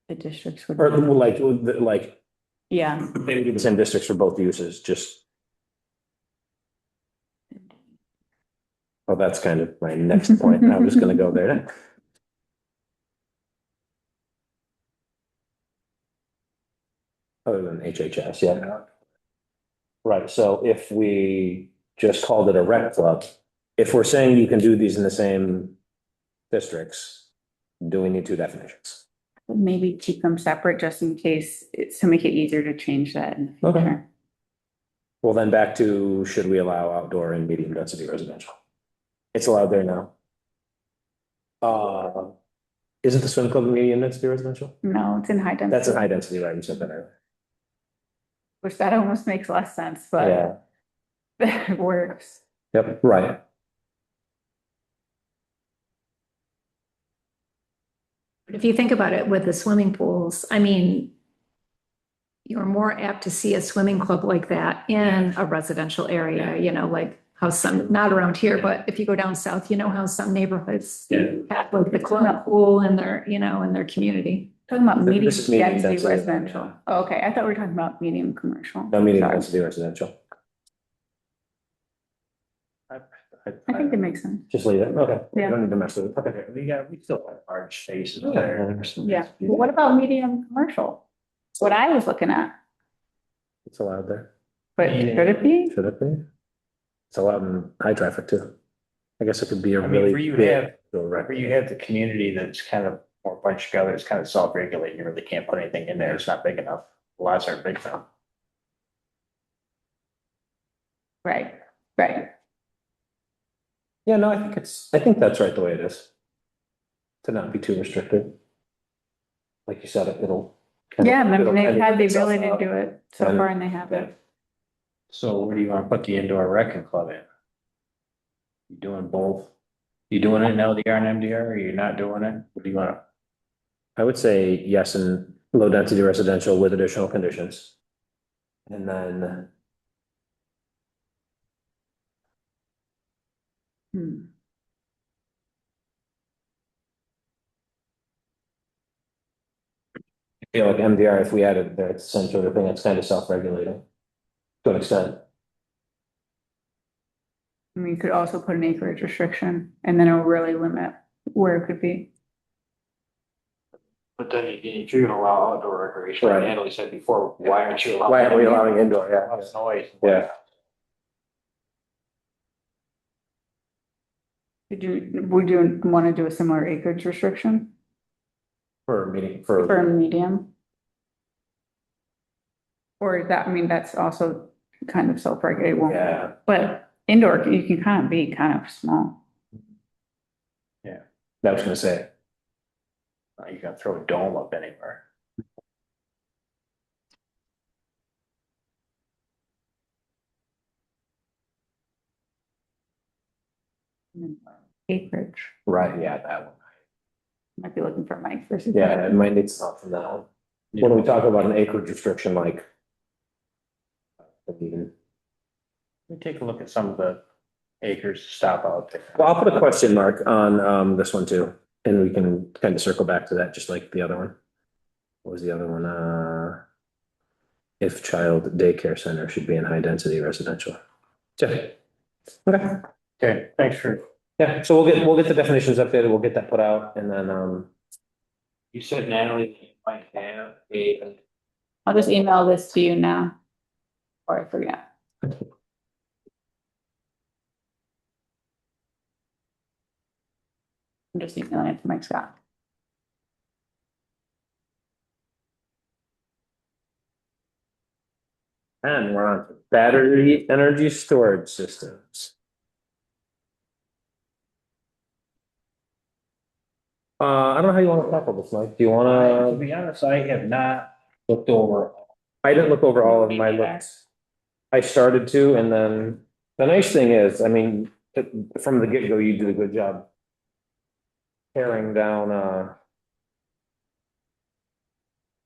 Speaker 7: The districts would.
Speaker 1: Or like,
Speaker 7: Yeah,
Speaker 1: they would be the same districts for both uses, just. Oh, that's kind of my next point. I was gonna go there. Other than HHS, yeah. Right, so if we just called it a rec club, if we're saying you can do these in the same districts, do we need two definitions?
Speaker 7: Maybe keep them separate just in case it's to make it easier to change that in the
Speaker 1: Okay.
Speaker 7: future.
Speaker 1: Well, then back to, should we allow outdoor and medium density residential? It's allowed there now. Isn't the swim club medium density residential?
Speaker 7: No, it's in high density.
Speaker 1: That's a high density, right? You said that earlier.
Speaker 7: Which that almost makes less sense,
Speaker 1: Yeah,
Speaker 7: but it works.
Speaker 1: yep, right.
Speaker 4: If you think about it with the swimming pools, I mean, you're more apt to see a swimming club like that in a residential area, you know, like how some, not around here, but if you go down south, you know how some neighborhoods
Speaker 2: Yeah.
Speaker 4: have like the club pool in their, you know, in their community.
Speaker 7: Talking about medium
Speaker 1: This is medium
Speaker 7: density
Speaker 1: density,
Speaker 7: residential. Oh, okay, I thought we were talking about medium commercial.
Speaker 1: No medium
Speaker 7: Sorry.
Speaker 1: density residential.
Speaker 7: I think that makes sense.
Speaker 1: Just leave it, okay. You
Speaker 7: Yeah.
Speaker 1: don't need to mess with it, okay.
Speaker 2: We still have large spaces
Speaker 1: Yeah.
Speaker 2: there.
Speaker 7: Yeah, well, what about medium commercial? That's what I was looking at,
Speaker 1: It's allowed there.
Speaker 7: but should it be?
Speaker 1: Should it be? It's allowed in high traffic too. I guess it could be a
Speaker 2: I mean,
Speaker 1: really.
Speaker 2: where you
Speaker 1: big
Speaker 2: have-
Speaker 1: direct-
Speaker 2: Where you have the community that's kind of more bunched together, it's kind of self-regulating, you really can't put anything in there, it's not big enough. Lots aren't big enough.
Speaker 7: Right, right.
Speaker 1: Yeah, no, I think that's right the way it is. To not be too restricted. Like you said, it'll.
Speaker 7: Yeah, I mean,
Speaker 1: it'll
Speaker 7: they've
Speaker 1: kind of
Speaker 7: had the
Speaker 1: itself
Speaker 7: ability to
Speaker 1: out.
Speaker 7: do it so
Speaker 1: And-
Speaker 7: far and they haven't.
Speaker 2: So where do you want to put the indoor wrecking club in? You doing both? You doing it in LDR and MDR, or you're not doing it? What do you want to?
Speaker 1: I would say yes, in low density residential with additional conditions. And then,
Speaker 7: Hmm.
Speaker 1: I feel like MDR, if we added there, it's the same sort of thing, it's kind of self-regulating. To an extent.
Speaker 7: I mean, you could also put an acreage restriction and then it'll really limit where it could be.
Speaker 2: But then if you're gonna allow outdoor recreation,
Speaker 1: Right.
Speaker 2: like Natalie said before, why aren't you allowing?
Speaker 1: Why aren't we allowing indoor? Yeah.
Speaker 2: Lots of noise.
Speaker 1: Yeah.
Speaker 7: Would you want to do a similar acreage restriction
Speaker 1: For meeting,
Speaker 7: for
Speaker 1: for,
Speaker 7: a medium? Or is that, I mean, that's also kind of self-regulated, won't it?
Speaker 1: yeah,
Speaker 7: But indoor, you can kind of be kind of small.
Speaker 1: I was gonna say,
Speaker 2: You can throw a dome up anywhere.
Speaker 7: Acreage,
Speaker 1: right, yeah, that one.
Speaker 7: might be looking for Mike versus.
Speaker 1: Yeah, it might need some from that one. When we talk about an acreage restriction, like. Even,
Speaker 2: We take a look at some of the acres to stop out there.
Speaker 1: well, I'll put a question mark on this one too, and we can kind of circle back to that, just like the other one. What was the other one? If child daycare center should be in high density residential. Yeah. Okay,
Speaker 2: Okay, thanks for,
Speaker 1: yeah, so we'll get the definitions updated, we'll get that put out, and then,
Speaker 2: you said Natalie might have a.
Speaker 7: I'll just email this to you now. Or I forget. I'm just emailing it to Mike Scott.
Speaker 1: and we're on to battery energy storage systems. I don't know how you want to tackle this, Mike, do you
Speaker 2: To
Speaker 1: wanna,
Speaker 2: be honest, I have not looked over.
Speaker 1: I didn't look over all of them, I looked. I started to, and then, the nice thing is, I mean, from the get-go, you did a good job. Paring down,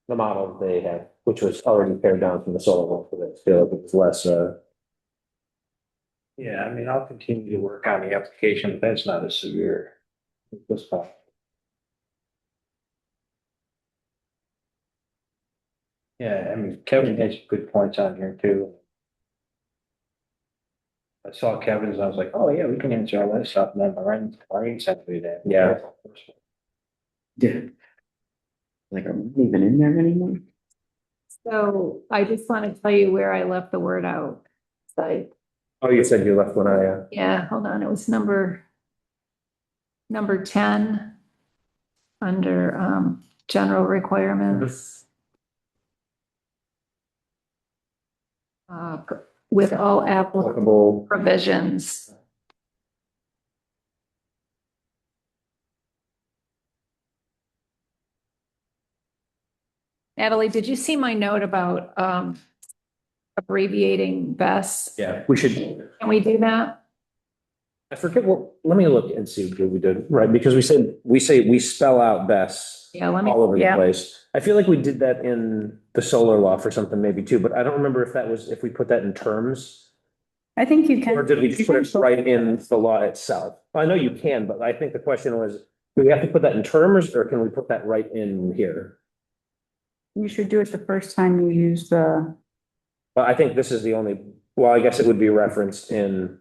Speaker 1: the model they had, which was already pared down from the solar one, so that feel like it was less,
Speaker 2: Yeah, I mean, I'll continue to work on the application, but that's not as severe. This part. Yeah, I mean, Kevin has good points on here too. I saw Kevin's, and I was like, oh yeah, we can answer all that stuff, and then Lorraine sent me that.
Speaker 1: Yeah.
Speaker 6: Yeah. Like, are we even in there anymore?
Speaker 4: So I just want to tell you where I left the word out. So
Speaker 1: Oh, you said you left when
Speaker 4: Yeah, hold on, it was number 10 under general requirements. With all applicable
Speaker 1: applicable.
Speaker 4: provisions. Natalie, did you see my note about abbreviating BES?
Speaker 1: Yeah, we should,
Speaker 4: Can we do that?
Speaker 1: I forget what, let me look and see what we did, right? Because we spell out best
Speaker 4: Yeah, let me,
Speaker 1: all over the
Speaker 7: yeah.
Speaker 1: place. I feel like we did that in the solar law for something maybe too, but I don't remember if we put that in terms.
Speaker 7: I think you can.
Speaker 1: Or did we just
Speaker 7: you
Speaker 1: put
Speaker 7: can
Speaker 1: it right in the law itself? I know you can, but I think the question was, do we have to put that in terms or can we put that right in here?
Speaker 7: You should do it the first time you use the,
Speaker 1: But I think this is the only, well, I guess it would be referenced in,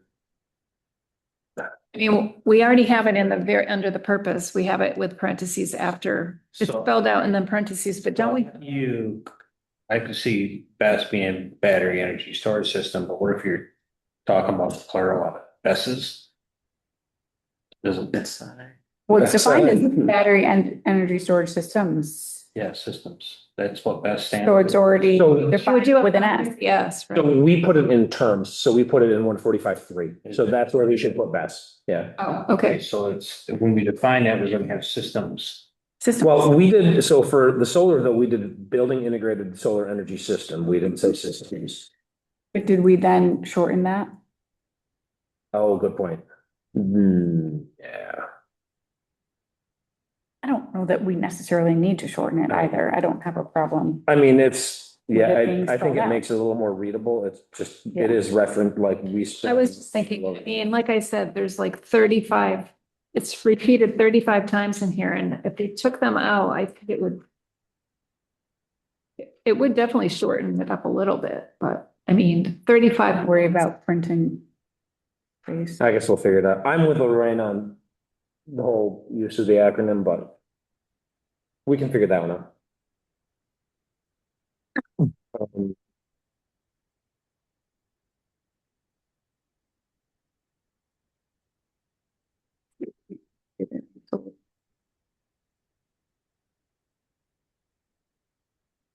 Speaker 4: I mean, we already have it in the under the purpose. We have it with parentheses after. It's
Speaker 2: So-
Speaker 4: spelled out and then parentheses, but don't we?
Speaker 2: I could see BESS being battery energy storage system, but what if you're talking about the plural of it? BESSes? Doesn't,
Speaker 6: That's not it.
Speaker 7: well, it's
Speaker 1: That's,
Speaker 7: defined as
Speaker 1: uh,
Speaker 7: battery and energy storage systems.
Speaker 2: yeah, systems. That's what BESS stands.
Speaker 7: So it's already
Speaker 1: So-
Speaker 4: We would
Speaker 7: defined
Speaker 4: do it
Speaker 7: with an S.
Speaker 4: Yes, right.
Speaker 1: so we put it in terms, so we put it in 145.3. So that's where we should put best, yeah.
Speaker 4: Oh,
Speaker 2: Okay,
Speaker 4: okay.
Speaker 2: so it's, when we define that, we're gonna have systems.
Speaker 7: System.
Speaker 1: Well, we did, so for the solar though, we did building integrated solar energy system. We didn't say systems.
Speaker 7: But did we then shorten that?
Speaker 1: Oh, good point. Yeah.
Speaker 7: I don't know that we necessarily need to shorten it either. I don't have a problem.
Speaker 1: I mean, it's, yeah,
Speaker 7: With it being
Speaker 1: I think
Speaker 7: spelled
Speaker 1: it
Speaker 7: out.
Speaker 1: makes it a little more readable. It's just,
Speaker 7: Yeah.
Speaker 1: it is referenced like we.
Speaker 4: I was just thinking, I mean, like I said, there's like 35, it's repeated 35 times in here, and if they took them out, I think it would definitely shorten it up a little bit, but I mean, 35.
Speaker 7: Worry about printing. Space.
Speaker 1: I guess we'll figure it out. I'm with Lorraine on the whole use of the acronym, but we can figure that one out.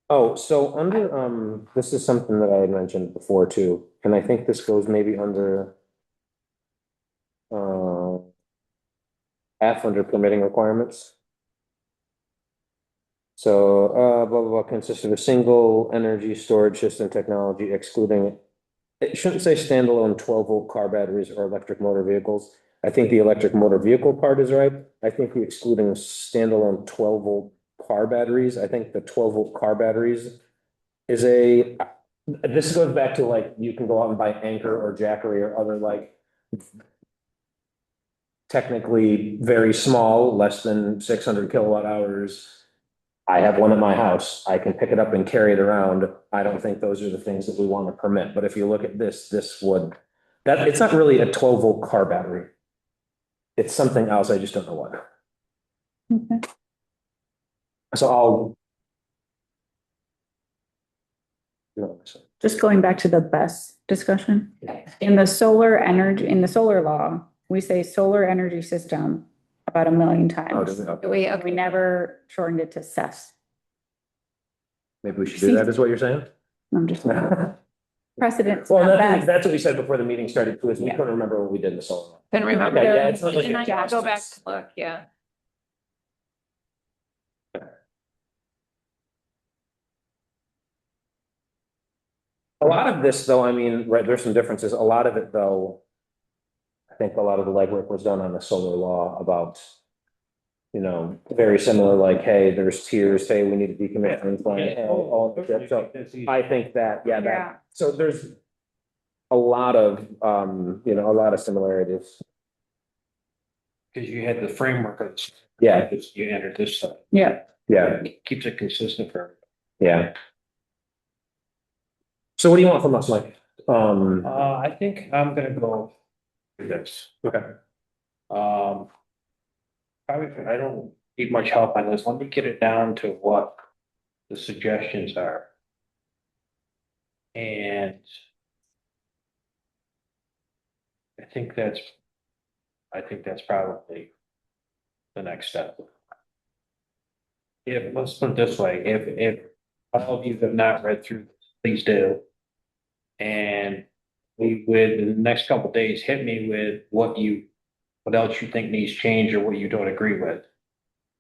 Speaker 1: Oh, so under, this is something that I had mentioned before too, and I think this goes maybe under F under permitting requirements. So, blah, blah, blah, consists of a single energy storage system technology excluding, it shouldn't say standalone 12-volt car batteries or electric motor vehicles. I think the electric motor vehicle part is right. I think the excluding standalone 12-volt car batteries, I think the 12-volt car batteries is this goes back to like, you can go out and buy Anchor or Jackery or other like technically very small, less than 600 kilowatt hours. I have one at my house. I can pick it up and carry it around. I don't think those are the things that we want to permit. But if you look at this would, that, it's not really a 12-volt car battery. It's something else. I just don't know what.
Speaker 7: Okay.
Speaker 1: So
Speaker 7: Just going back to the BESS discussion, in the solar energy, in the solar law, we say solar energy system about 1 million times. We never shortened it to CES.
Speaker 1: Maybe we should do that, is what you're saying?
Speaker 7: I'm just precedent.
Speaker 1: Well, that's what we said before the meeting started, too, is we
Speaker 7: Yeah.
Speaker 1: couldn't remember what we did in the solar.
Speaker 4: Then remember,
Speaker 1: Okay, yeah, it's not like
Speaker 4: and I
Speaker 1: a
Speaker 4: gotta go back
Speaker 1: process.
Speaker 4: to look, yeah.
Speaker 1: A lot of this, though, I mean, right, there's some differences. A lot of it, though, I think a lot of the legwork was done on the solar law about, very similar, like, hey, there's tiers, hey, we need to decommission. All of that. So I think that, yeah,
Speaker 7: Yeah.
Speaker 1: so there's a lot of, a lot of similarities.
Speaker 2: Because you had the framework of.
Speaker 1: Yeah.
Speaker 2: You entered this,
Speaker 7: Yeah,
Speaker 1: Yeah,
Speaker 2: it keeps it consistent for.
Speaker 1: yeah. So what do you want from us, Mike?
Speaker 2: I think I'm gonna go with this.
Speaker 1: Okay.
Speaker 2: Probably, I don't need much help on this. Let me get it down to what the suggestions are. And think that's, I think that's probably the next step. If, let's put it this way, if all of you have not read through, this, please do. And we would, in the next couple of days, hit me with what else you think needs change or what you don't agree with.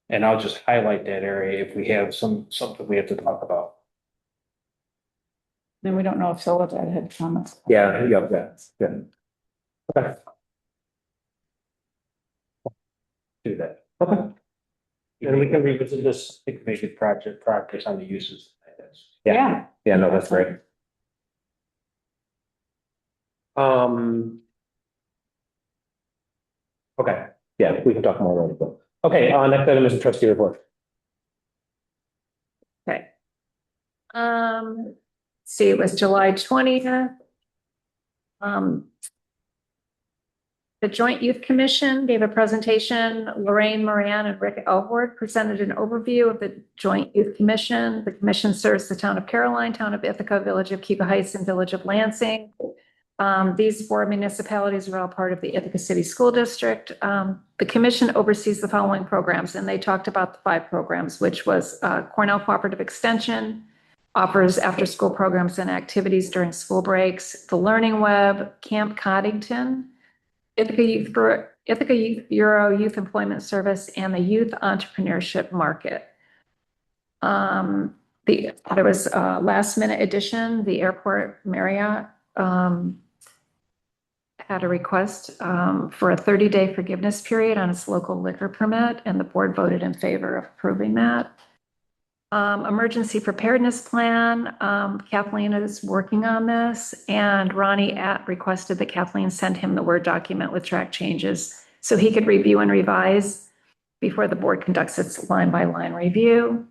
Speaker 2: And I'll just highlight that area if we have something we have to talk about.
Speaker 7: Then we don't know if Soledad had comments.
Speaker 1: Yeah, yeah, yeah. Okay.
Speaker 2: Do that.
Speaker 1: Okay.
Speaker 2: And we can revisit this, I think make it practice on the uses.
Speaker 1: Yeah, yeah, no, that's great. Okay, yeah, we can talk more about it. Okay, next item is the trustee report.
Speaker 4: Okay. See, it was July 20th. The Joint Youth Commission gave a presentation. Lorraine Moran and Rick Elward presented an overview of the Joint Youth Commission. The commission serves the town of Caroline, town of Ithaca, village of Cuba Heights, and village of Lansing. These four municipalities are all part of the Ithaca City School District. The commission oversees the following programs, and they talked about the 5 programs, which was Cornell Cooperative Extension, offers after-school programs and activities during school breaks, the Learning Web, Camp Coddington, Ithaca Youth Bureau Youth Employment Service, and the Youth Entrepreneurship Market. There was a last-minute addition. The Airport Marriott had a request for a 30-day forgiveness period on its local liquor permit, and the board voted in favor of approving that. Emergency preparedness plan, Kathleen is working on this, and Ronnie requested that Kathleen send him the Word document with track changes so he could review and revise before the board conducts its line-by-line review.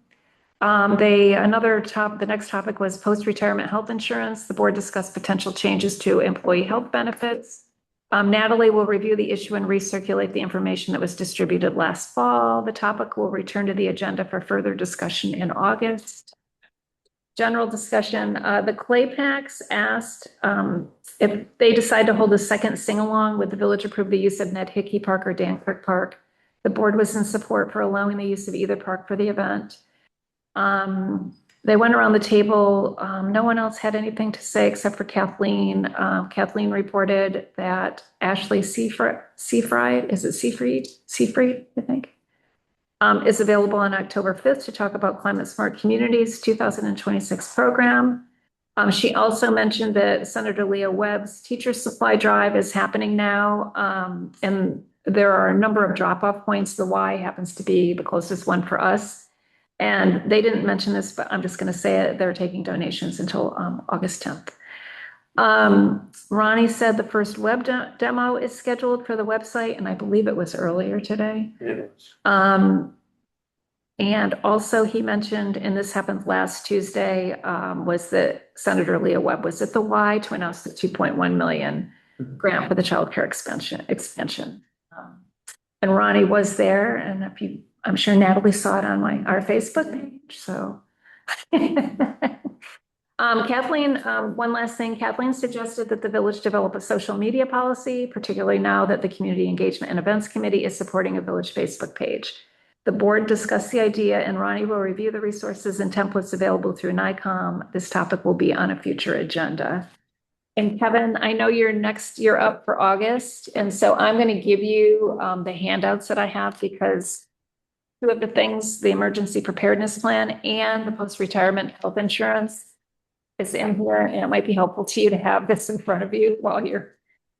Speaker 4: The next topic was post-retirement health insurance. The board discussed potential changes to employee health benefits. Natalie will review the issue and recirculate the information that was distributed last fall. The topic will return to the agenda for further discussion in August. General discussion, the Clay Packs asked if they decide to hold a second sing-along, would the village approve the use of Ned Hickey Park or Dankirk Park? The board was in support for allowing the use of either park for the event. They went around the table. No one else had anything to say except for Kathleen. Kathleen reported that Ashley Seafried, I think, is available on October 5th to talk about Climate Smart Communities 2026 program. She also mentioned that Senator Leah Webb's teacher supply drive is happening now. And there are a number of drop-off points. The Y happens to be the closest one for us. And they didn't mention this, but I'm just going to say it. They're taking donations until August 10th. Ronnie said the first web demo is scheduled for the website, and I believe it was earlier today. And also he mentioned, and this happened last Tuesday, was that Senator Leah Webb was at the Y to announce the 2.1 million grant for the childcare expansion. And Ronnie was there, and I'm sure Natalie saw it on our Facebook page, so. Kathleen, one last thing, Kathleen suggested that the village develop a social media policy, particularly now that the Community Engagement and Events Committee is supporting a village Facebook page. The board discussed the idea, and Ronnie will review the resources and templates available through NICOM. This topic will be on a future agenda. And Kevin, I know you're up for August, and so I'm going to give you the handouts that I have, because 2 of the things, the emergency preparedness plan and the post-retirement health insurance, is in here, and it might be helpful to you to have this in front of you while you're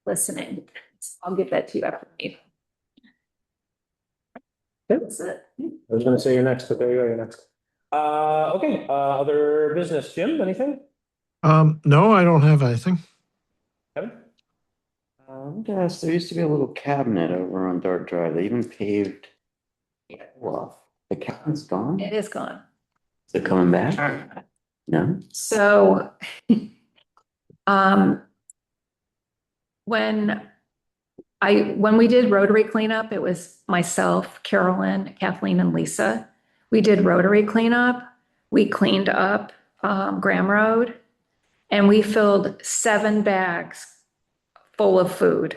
Speaker 4: listening. So I'll get that to you after the meeting. That's it.
Speaker 1: I was gonna say you're next, but there you go, you're next. Okay, other business, Jim, anything?
Speaker 3: No, I don't have anything.
Speaker 1: Kevin?
Speaker 6: Yes, there used to be a little cabinet over on Dart Drive. They even paved. Well, the cabinet's gone.
Speaker 4: It is gone.
Speaker 6: Is it coming back? No.
Speaker 4: So, when we did Rotary cleanup, it was myself, Carolyn, Kathleen, and Lisa. We did Rotary cleanup. We cleaned up Graham Road, and we filled 7 bags full of food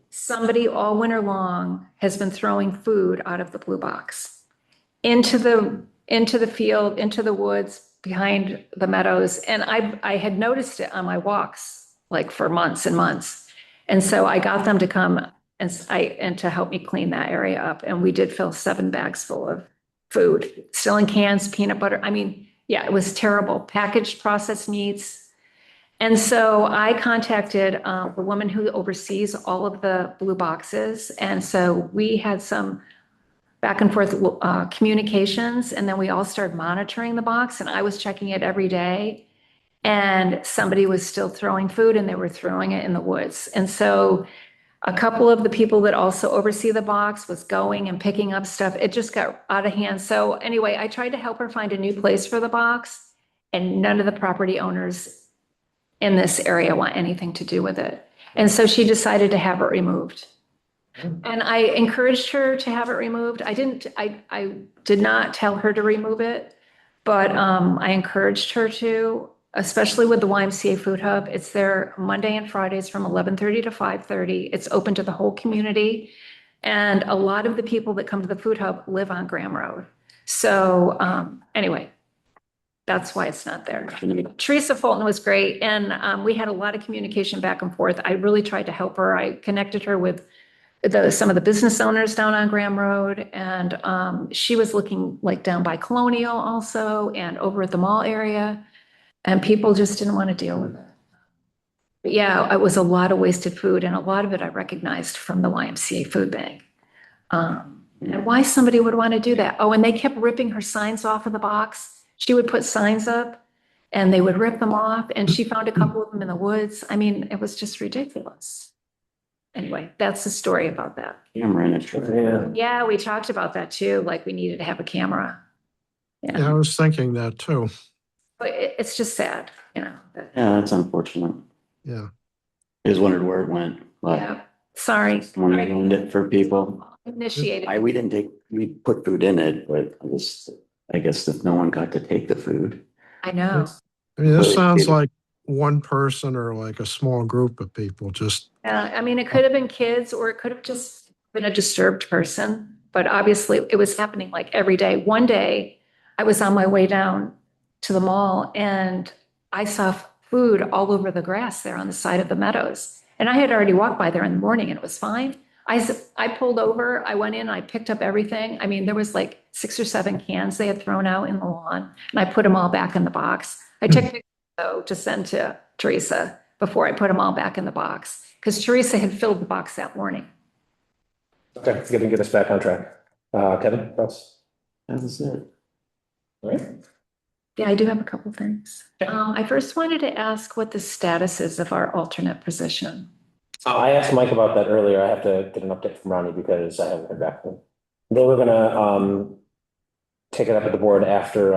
Speaker 4: Somebody all winter long has been throwing food out of the blue box into the field, into the woods, behind the meadows. And I had noticed it on my walks, like for months and months. And so I got them to come and to help me clean that area up. And we did fill 7 bags full of food, still in cans, peanut butter. I mean, yeah, it was terrible. Packaged processed meats. And so I contacted the woman who oversees all of the blue boxes. And so we had some back and forth communications, and then we all started monitoring the box, and I was checking it every day. And somebody was still throwing food, and they were throwing it in the woods. And so a couple of the people that also oversee the box was going and picking up stuff. It just got out of hand. So anyway, I tried to help her find a new place for the box, and none of the property owners in this area want anything to do with it. And so she decided to have it removed. And I encouraged her to have it removed. I did not tell her to remove it, but I encouraged her to, especially with the YMCA Food Hub. It's there Monday and Fridays from 11:30 to 5:30. It's open to the whole community. And a lot of the people that come to the Food Hub live on Graham Road. So anyway, that's why it's not there. Teresa Fulton was great, and we had a lot of communication back and forth. I really tried to help her. I connected her with some of the business owners down on Graham Road, and she was looking like down by Colonial also, and over at the mall area, and people just didn't want to deal with it. But yeah, it was a lot of wasted food, and a lot of it I recognized from the YMCA food bank. And why somebody would want to do that. Oh, and they kept ripping her signs off of the box. She would put signs up and they would rip them off, and she found a couple of them in the woods. I mean, it was just ridiculous. Anyway, that's the story about that.
Speaker 6: Camera in it.
Speaker 1: Yeah.
Speaker 4: Yeah, we talked about that too, like we needed to have a camera.
Speaker 3: Yeah, I was thinking that too.
Speaker 4: But it's just sad, you know. that-
Speaker 6: Yeah, that's unfortunate.
Speaker 3: Yeah.
Speaker 6: I just wondered where it went, but
Speaker 4: Yeah, sorry.
Speaker 6: when we ruined it for people.
Speaker 4: Initiated.
Speaker 6: We put food in it, but I guess if no one got to take the food.
Speaker 4: I know.
Speaker 3: I mean, this
Speaker 6: But
Speaker 3: sounds
Speaker 6: it-
Speaker 3: like one person or like a small group of people just,
Speaker 4: Yeah, I mean, it could have been kids or it could have just been a disturbed person, but obviously it was happening like every day. One day I was on my way down to the mall and I saw food all over the grass there on the side of the meadows. And I had already walked by there in the morning and it was fine. I pulled over, I went in, I picked up everything. I mean, there was like 6 or 7 cans they had thrown out in the lawn and I put them all back in the box. I took pictures though to send to Teresa before I put them all back in the box because Teresa had filled the box that morning.
Speaker 1: Okay, it's gonna get us back on track. Kevin, thoughts?
Speaker 6: That was it.
Speaker 1: All right.
Speaker 4: Yeah, I do have a couple things. I first wanted to ask what the status is of our alternate position.
Speaker 1: I asked Mike about that earlier. I have to get an update from Ronnie because I haven't heard back from him. They were gonna take it up at the board after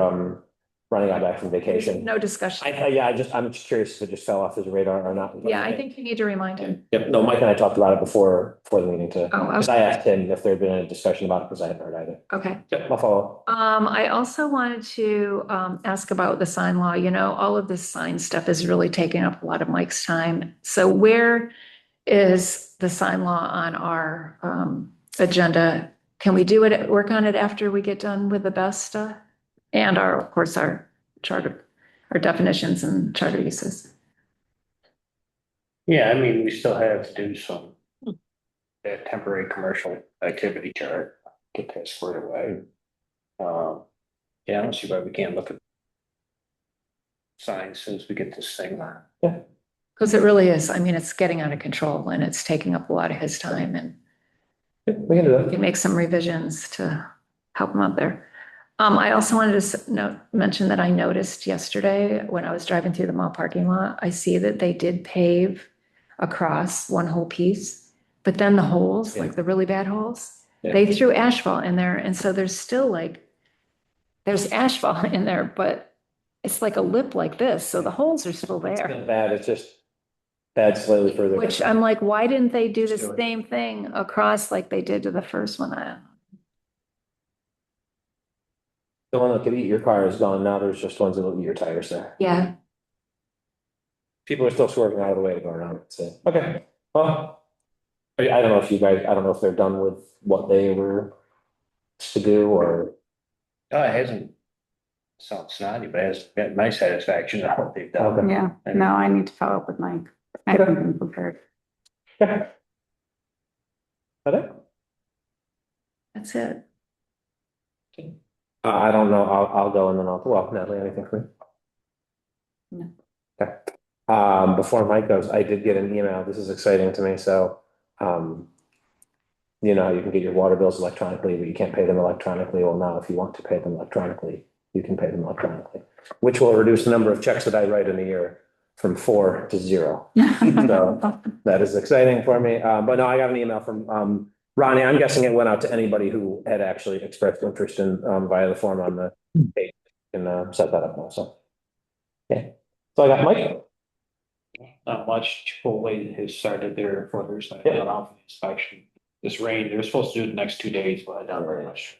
Speaker 1: Ronnie got back from vacation.
Speaker 4: No discussion.
Speaker 1: I'm just curious if it just fell off his radar or not.
Speaker 4: Yeah, I think you need to remind him.
Speaker 1: Yep, no, Mike and I talked about it before the meeting too.
Speaker 4: Oh,
Speaker 1: Because I asked him if there'd been a discussion about it because I hadn't heard either.
Speaker 4: okay.
Speaker 1: Yep, I'll follow.
Speaker 4: I also wanted to ask about the sign law. You know, all of this sign stuff is really taking up a lot of Mike's time. So where is the sign law on our agenda? Can we do it, work on it after we get done with the best and of course, our charter, our definitions and charter uses?
Speaker 2: Yeah, I mean, we still have to do some temporary commercial activity chart, get that squared away. Yeah, I don't see why we can't look at signs as soon as we get this thing.
Speaker 4: Because it really is. I mean, it's getting out of control and it's taking up a lot of his time and
Speaker 1: Yep, we can do
Speaker 4: we
Speaker 1: that.
Speaker 4: can make some revisions to help him out there. I also wanted to mention that I noticed yesterday when I was driving through the mall parking lot, I see that they did pave across one whole piece, but then the holes, like the really bad holes,
Speaker 1: Yeah.
Speaker 4: they threw asphalt in there. And so there's still there's asphalt in there, but it's like a lip like this. So the holes are still
Speaker 1: It's
Speaker 4: there.
Speaker 1: not bad, it's just bad slightly further.
Speaker 4: Which I'm like, why didn't they do the
Speaker 1: Let's do it.
Speaker 4: same thing across like they did to the first one?
Speaker 1: The one that could eat your car is gone. Now there's just ones that'll eat your tires there.
Speaker 4: Yeah,
Speaker 1: People are still swerving out of the way to go around it, so, okay, well. I don't know if you guys, I don't know if they're done with what they were to do or,
Speaker 2: Oh, it hasn't, sounds snotty, but it has got my satisfaction on what they've done.
Speaker 1: Okay.
Speaker 7: Yeah, no, I need to follow up with Mike. I haven't been prepared.
Speaker 1: yeah. Okay.
Speaker 4: That's it.
Speaker 1: I don't know, I'll go and then well, Natalie, anything for me?
Speaker 7: No.
Speaker 1: Okay. Before Mike goes, I did get an email, this is exciting to me, so, you know, how you can get your water bills electronically, but you can't pay them electronically. Well, now if you want to pay them electronically, you can pay them electronically, which will reduce the number of checks that I write in a year from 4 to 0. So that is exciting for me. But no, I got an email from, Ronnie. I'm guessing it went out to anybody who had actually expressed interest in, via the form on the page and, set that up now. So, yeah. So I got Mike.
Speaker 2: Not much. Chipotle has started their footers. I
Speaker 1: Yeah.
Speaker 2: got off the inspection. This rain, they're supposed to do it the next 2 days, but I don't very much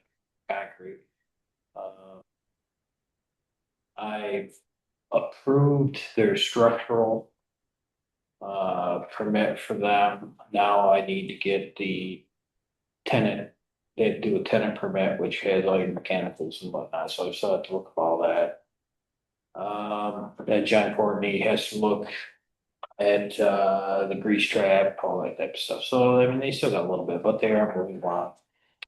Speaker 2: concrete. I've approved their structural permit for them. Now I need to get the tenant. They do a tenant permit, which has all your mechanicals and whatnot, so I still have to look at all that. Then John Courtney has to look at the grease trap, all that type of stuff. So I mean, they still got a little bit, but they are moving along.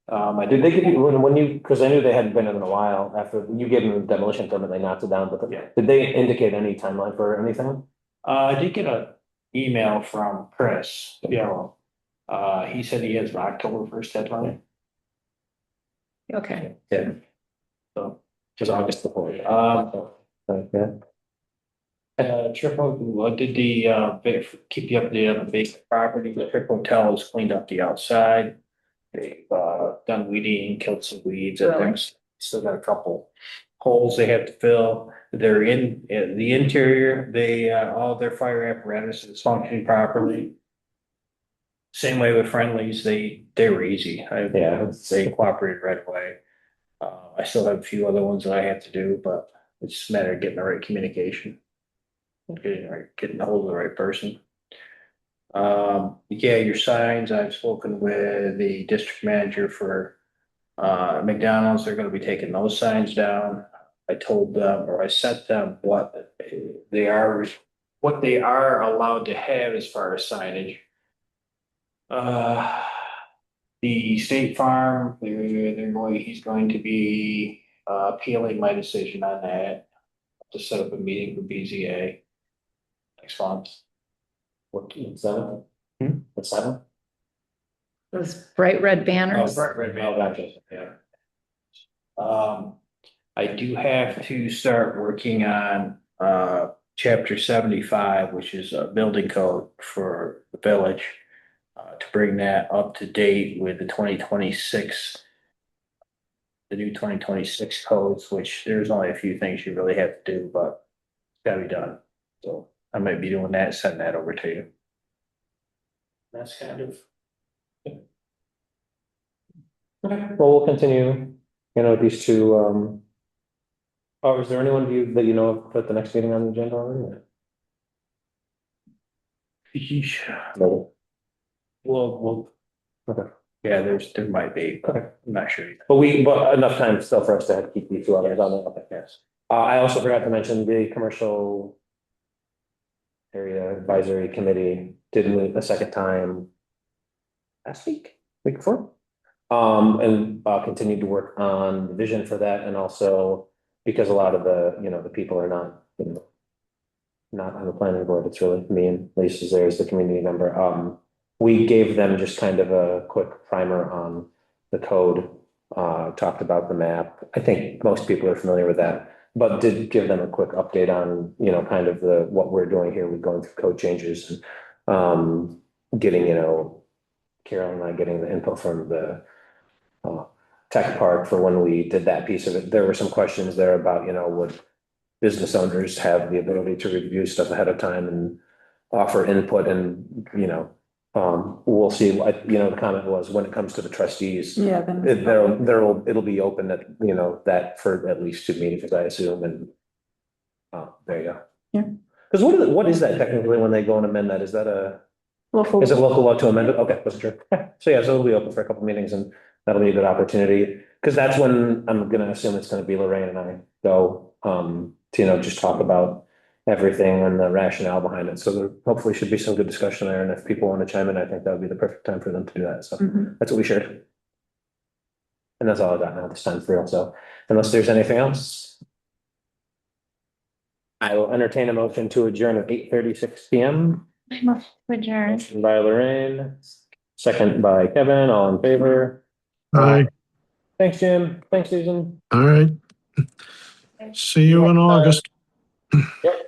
Speaker 2: I
Speaker 1: Did
Speaker 2: did
Speaker 1: they give you, when you, because I knew they hadn't been in a while after you gave them the demolition permit, they knocked it down, but
Speaker 2: Yeah.
Speaker 1: did they indicate any timeline for anything?
Speaker 2: I did get an email from Chris, you know. He said he has an October 1st deadline.
Speaker 4: Okay.
Speaker 1: Yeah.
Speaker 2: So,
Speaker 1: Just August before. Yeah.
Speaker 2: Triple, did the, keep you updated on the basic property, the Trip Hotel has cleaned up the outside. They've, done weeding, killed some weeds and
Speaker 4: Really?
Speaker 2: things, still got a couple holes they have to fill. They're in the interior, they, all their fire apparatus is functioning properly. Same way with Friendlies, they were easy,
Speaker 1: Yeah.
Speaker 2: they cooperated right away. I still have a few other ones that I have to do, but it's just a matter of getting the right communication. Getting a hold of the right person. Yeah, your signs, I've spoken with the district manager for McDonald's, they're gonna be taking those signs down. I told them, or I sent them what they are, allowed to have as far as signage. The State Farm, he's going to be appealing my decision on that. To set up a meeting for BZA next month.
Speaker 1: What, 7?
Speaker 2: Hmm?
Speaker 1: What's 7?
Speaker 4: Those bright red banners.
Speaker 2: Red
Speaker 1: Oh, gotcha.
Speaker 2: Yeah. I do have to start working on chapter 75, which is a building code for the village. To bring that up to date with the 2026. The new 2026 codes, which there's only a few things you really have to do, but it's gotta be done. So I might be doing that, send that over to you. That's kind of.
Speaker 1: Okay, well, we'll continue, you know, these two, oh, is there anyone that you know of put the next meeting on the agenda already? No.
Speaker 2: Well,
Speaker 1: Okay.
Speaker 2: yeah, there might be, but
Speaker 1: Okay.
Speaker 2: I'm not sure.
Speaker 1: But enough time still for us to keep these two others on there. Okay.
Speaker 2: Yes.
Speaker 1: I also forgot to mention the commercial area advisory committee did meet a second time last week before. And continued to work on the vision for that, and also because a lot of the, you know, the people are not, you know, not on the planning board, it's really me and Lisa's there as the community member. We gave them just kind of a quick primer on the code, talked about the map. I think most people are familiar with that, but did give them a quick update on, you know, kind of what we're doing here with going through code changes and, getting, you know, Carol and I getting the input from the tech park for when we did that piece of it. There were some questions there about, you know, would business owners have the ability to review stuff ahead of time and offer input, and, you know, we'll see. You know, the comment was when it comes to the trustees,
Speaker 7: Yeah, then.
Speaker 1: it'll be open at, you know, that for at least 2 meetings, I assume, and there you go.
Speaker 7: Yeah.
Speaker 1: Because what is that technically when they go and amend that? Is that
Speaker 4: Local.
Speaker 1: Is it local law to amend it? Okay, wasn't sure. So yeah, so it'll be open for a couple meetings and that'll be a good opportunity. Because that's when I'm gonna assume it's gonna be Lorraine and I go, to, just talk about everything and the rationale behind it. So there hopefully should be some good discussion there. And if people want to chime in, I think that would be the perfect time for them to do that. So
Speaker 4: Mhm.
Speaker 1: that's what we shared. And that's all I got now this time for real. So unless there's anything else, I will entertain a motion to adjourn at 8:36 PM.
Speaker 4: Adjourn.
Speaker 1: Motion by Lorraine, second by Kevin, all in favor.
Speaker 3: Aye.
Speaker 1: Thanks, Jim. Thanks, Susan.
Speaker 3: All right. See you in August.
Speaker 1: Yep.